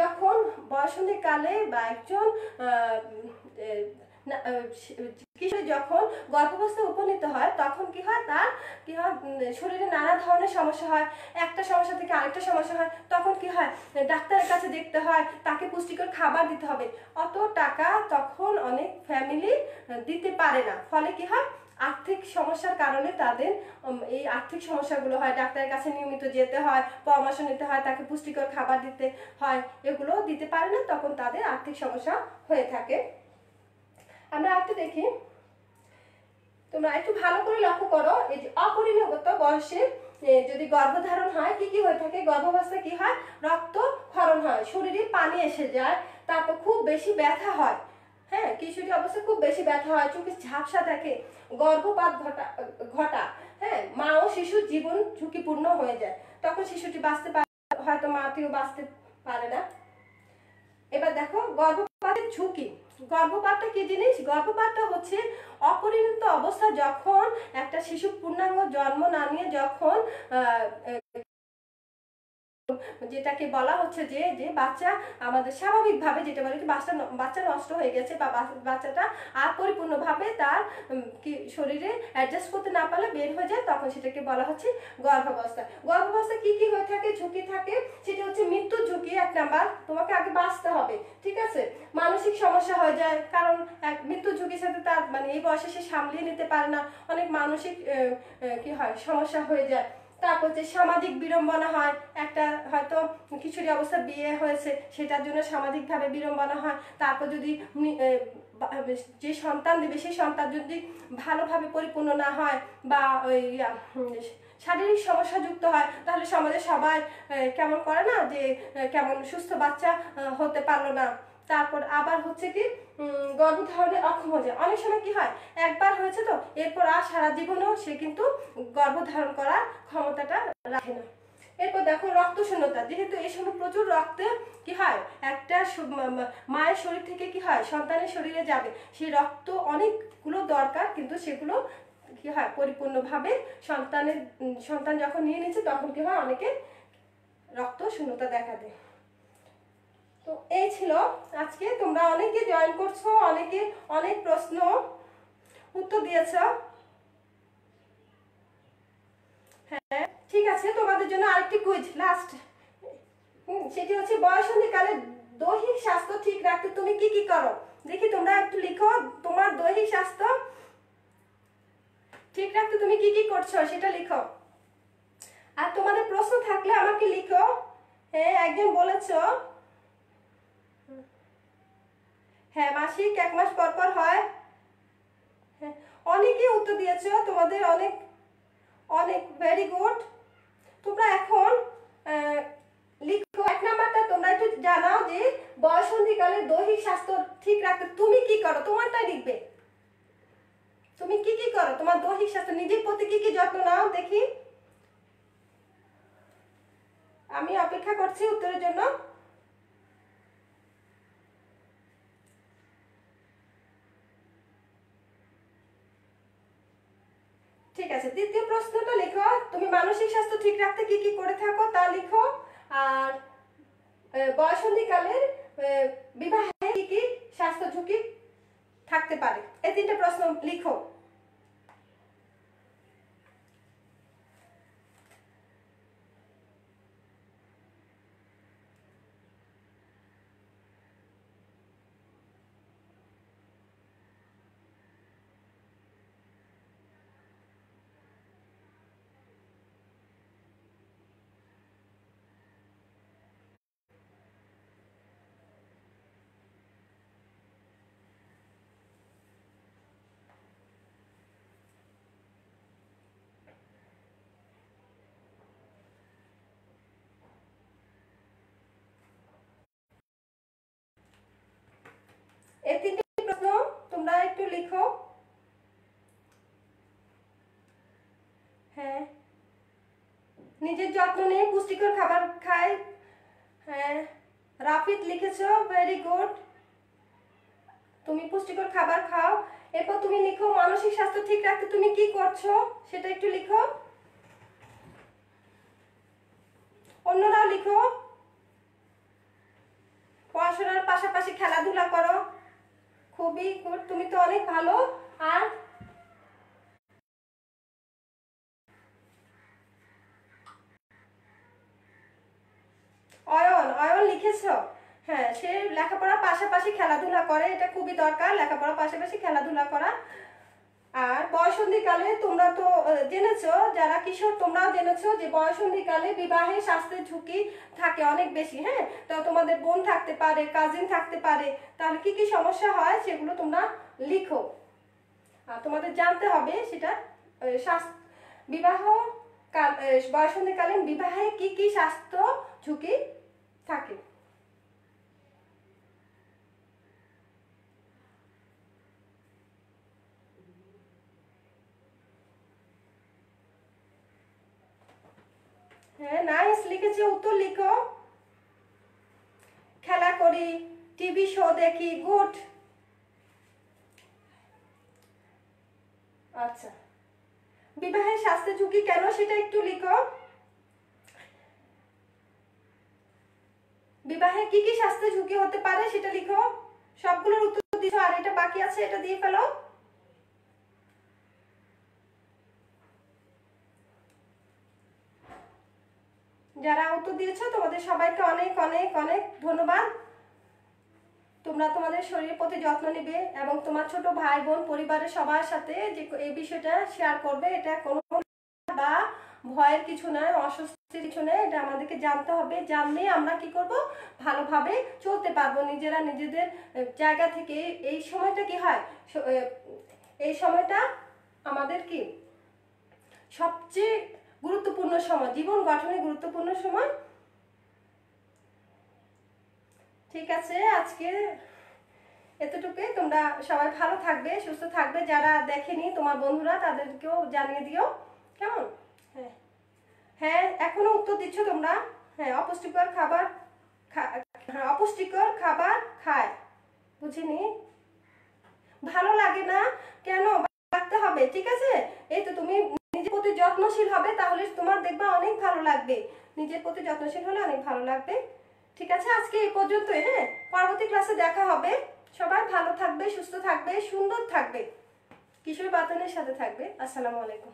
যখন বয়সন্ধিকালে বা একজন কিশোরী যখন গর্ভাবস্থায় উপনীত হয়, তখন কি হয় তার কি হয় শরীরে নানা ধরনের সমস্যা হয়, একটা সমস্যা থেকে আরেকটা সমস্যা হয়। তখন কি হয় ডাক্তারের কাছে দেখতে হয়, তাকে পুষ্টিকর খাবার দিতে হবে। অত টাকা তখন অনেক ফ্যামিলি দিতে পারে না, ফলে কি হয় আর্থিক সমস্যার কারণে তাদের এই আর্থিক সমস্যাগুলো হয়। ডাক্তারের কাছে নিয়মিত যেতে হয়, পরামর্শ নিতে হয়, তাকে পুষ্টিকর খাবার দিতে হয়, এগুলো দিতে পারে না, তখন তাদের আর্থিক সমস্যা হয়ে থাকে। আমরা একটু দেখি, তোমরা একটু ভালো করে লক্ষ্য করো, এই যে অপরিণত বয়সে যদি গর্ভধারণ হয় কি কি হয়ে থাকে। গর্ভাবস্থায় কি হয় রক্ত ক্ষরণ হয়, শরীরে পানি এসে যায়, তারপর খুব বেশি ব্যথা হয়। হ্যাঁ, কিশোরী অবস্থায় খুব বেশি ব্যথা হয়, চোখে ঝাপসা থাকে, গর্ভপাত ঘটা। হ্যাঁ, মা ও শিশুর জীবন ঝুঁকিপূর্ণ হয়ে যায়, তখন শিশুটি বাঁচতে পারে, হয়তো মাটিও বাঁচতে পারে না। এবার দেখো গর্ভপাতের ঝুঁকি। গর্ভপাতটা কি জিনিস? গর্ভপাতটা হচ্ছে অপরিণত অবস্থা, যখন একটা শিশু পূর্ণাঙ্গ জন্ম না নিয়ে যখন যেটাকে বলা হচ্ছে যে যে বাচ্চা আমাদের স্বাভাবিকভাবে যেটা বলে বাচ্চা নষ্ট হয়ে গেছে, বা বাচ্চাটা আর পরিপূর্ণভাবে তার কি শরীরে অ্যাডজাস্ট করতে না পারলে বের হয়ে যায়, তখন সেটাকে বলা হচ্ছে গর্ভাবস্থা। গর্ভাবস্থা কি কি হয়ে থাকে, ঝুঁকি থাকে, সেটা হচ্ছে মৃত্যুর ঝুঁকি। এক নাম্বার, তোমাকে আগে বাঁচতে হবে, ঠিক আছে। মানসিক সমস্যা হয়ে যায়, কারণ মৃত্যুর ঝুঁকির সাথে তার মানে এই বয়সে সে সামলিয়ে নিতে পারে না, অনেক মানসিক কি হয় সমস্যা হয়ে যায়। তারপর যে সামাজিক বিড়ম্বনা হয়, একটা হয়তো কিশোরী অবস্থা বিয়ে হয়েছে, সেটার জন্য সামাজিকভাবে বিড়ম্বনা হয়। তারপর যদি যে সন্তান দেবে সেই সন্তান যদি ভালোভাবে পরিপূর্ণ না হয়, বা ওই শারীরিক সমস্যা যুক্ত হয়, তাহলে সমাজে সবাই কেমন করে না, যে কেমন সুস্থ বাচ্চা হতে পারলো না। তারপর আবার হচ্ছে কি গর্ভধারণে অক্ষম হয়ে যায়। অনেক সময় কি হয় একবার হয়েছে তো, এরপর আর সারা জীবনেও সে কিন্তু গর্ভধারণ করার ক্ষমতাটা রাখে না। এরপর দেখো রক্ত শূন্যতা, যেহেতু এই সময় প্রচুর রক্তে কি হয় একটা মায়ের শরীর থেকে কি হয় সন্তানের শরীরে যাবে, সেই রক্ত অনেকগুলো দরকার, কিন্তু সেগুলো কি হয় পরিপূর্ণভাবে সন্তান যখন নিয়ে নিচ্ছে, তখন কি হয় অনেকে রক্ত শূন্যতা দেখা দেয়। তো এই ছিল আজকে, তোমরা অনেকে জয়েন করছো, অনেকে অনেক প্রশ্ন উত্তর দিয়েছ। হ্যাঁ ঠিক আছে, তোমাদের জন্য আরেকটি কুইজ লাস্ট। সেটি হচ্ছে বয়সন্ধিকালে দৈহিক স্বাস্থ্য ঠিক রাখতে তুমি কি কি করো। দেখি তোমরা একটু লিখো, তোমার দৈহিক স্বাস্থ্য ঠিক রাখতে তুমি কি কি করছো সেটা লিখো। আর তোমাদের প্রশ্ন থাকলে আমাকে লিখো। হ্যাঁ, একজন বলেছো হ্যাঁ মাসিক 1 মাস পর পর হয়। হ্যাঁ, অনেকেই উত্তর দিয়েছো, তোমাদের অনেক অনেক ভেরি গুড। তোমরা এখন লিখো 1 নাম্বারটা তোমরা একটু জানাও যে বয়সন্ধিকালে দৈহিক স্বাস্থ্য ঠিক রাখতে তুমি কি করো, তোমারটাই লিখবে। তুমি কি কি করো তোমার দৈহিক স্বাস্থ্য, নিজের প্রতি কি কি যত্ন নাও দেখি। আমি অপেক্ষা করছি উত্তরের জন্য। ঠিক আছে, দ্বিতীয় প্রশ্নটা লিখো, তুমি মানসিক স্বাস্থ্য ঠিক রাখতে কি কি করে থাকো তা লিখো। আর বয়সন্ধিকালের বিবাহে কি কি স্বাস্থ্য ঝুঁকি থাকতে পারে, এই 3টে প্রশ্ন লিখো। এই 3টি প্রশ্ন তোমরা একটু লিখো। হ্যাঁ, নিজের যত্ন নেই, পুষ্টিকর খাবার খায়। হ্যাঁ, রাফিদ লিখেছো, ভেরি গুড। তুমি পুষ্টিকর খাবার খাও। এরপর তুমি লিখো মানসিক স্বাস্থ্য ঠিক রাখতে তুমি কি করছো, সেটা একটু লিখো। অন্যরাও লিখো। পড়াশোনার পাশাপাশি খেলাধুলা করো, খুবই গুড, তুমি তো অনেক ভালো। আর অয়ন লিখেছো, হ্যাঁ, সে লেখাপড়ার পাশাপাশি খেলাধুলা করে, এটা খুবই দরকার, লেখাপড়ার পাশাপাশি খেলাধুলা করা। আর বয়ঃসন্ধিকালে তোমরা তো জেনেছো, যারা কিশোর তোমরাও জেনেছো যে বয়ঃসন্ধিকালে বিবাহে স্বাস্থ্যের ঝুঁকি থাকে অনেক বেশি। হ্যাঁ, তো তোমাদের বোন থাকতে পারে, কাজিন থাকতে পারে, তাহলে কি কি সমস্যা হয় সেগুলো তোমরা লিখো। আর তোমাদের জানতে হবে সেটা বিবাহ বয়ঃসন্ধিকালীন বিবাহে কি কি স্বাস্থ্য ঝুঁকি থাকে। হ্যাঁ, নাইস লিখেছে, উত্তর লিখো। খেলা করি, টিভি শো দেখি, গুড। আচ্ছা, বিবাহের স্বাস্থ্য ঝুঁকি কেন সেটা একটু লিখো। বিবাহে কি কি স্বাস্থ্য ঝুঁকি হতে পারে সেটা লিখো। সবগুলোর উত্তর দিছো, আর এটা বাকি আছে, এটা দিয়ে ফেলো। যারা উত্তর দিয়েছো তোমাদের সবাইকে অনেক অনেক অনেক ধন্যবাদ। তোমরা তোমাদের শরীরের প্রতি যত্ন নিবে এবং তোমার ছোট ভাই বোন পরিবারের সবার সাথে যে এই বিষয়টা শেয়ার করবে। এটা কোনো বা ভয়ের কিছু নয়, অস্বস্তির কিছু নয়, এটা আমাদেরকে জানতে হবে। জানলে আমরা কি করব, ভালোভাবে চলতে পারবো নিজেরা নিজেদের জায়গা থেকে। এই সময়টা কি হয়, এই সময়টা আমাদের কি সবচেয়ে গুরুত্বপূর্ণ সময়, জীবন গঠনে গুরুত্বপূর্ণ সময়। ঠিক আছে, আজকে এতটুকুই। তোমরা সবাই ভালো থাকবে, সুস্থ থাকবে। যারা দেখেনি তোমার বন্ধুরা তাদেরকেও জানিয়ে দিও, কেমন? হ্যাঁ হ্যাঁ, এখনো উত্তর দিচ্ছ তোমরা। হ্যাঁ, অপুষ্টিকর খাবার অপুষ্টিকর খাবার খায়, বুঝিনি। ভালো লাগে না কেন, রাখতে হবে, ঠিক আছে। এই তো তুমি নিজের প্রতি যত্নশীল হবে, তাহলে তোমার দেখবা অনেক ভালো লাগবে। নিজের প্রতি যত্নশীল হলে অনেক ভালো লাগবে। ঠিক আছে, আজকে এই পর্যন্তই। হ্যাঁ, পরবর্তী ক্লাসে দেখা হবে। সবাই ভালো থাকবে, সুস্থ থাকবে, সুন্দর থাকবে, কিশোর বাতানের সাথে থাকবে। আসসালামু আলাইকুম।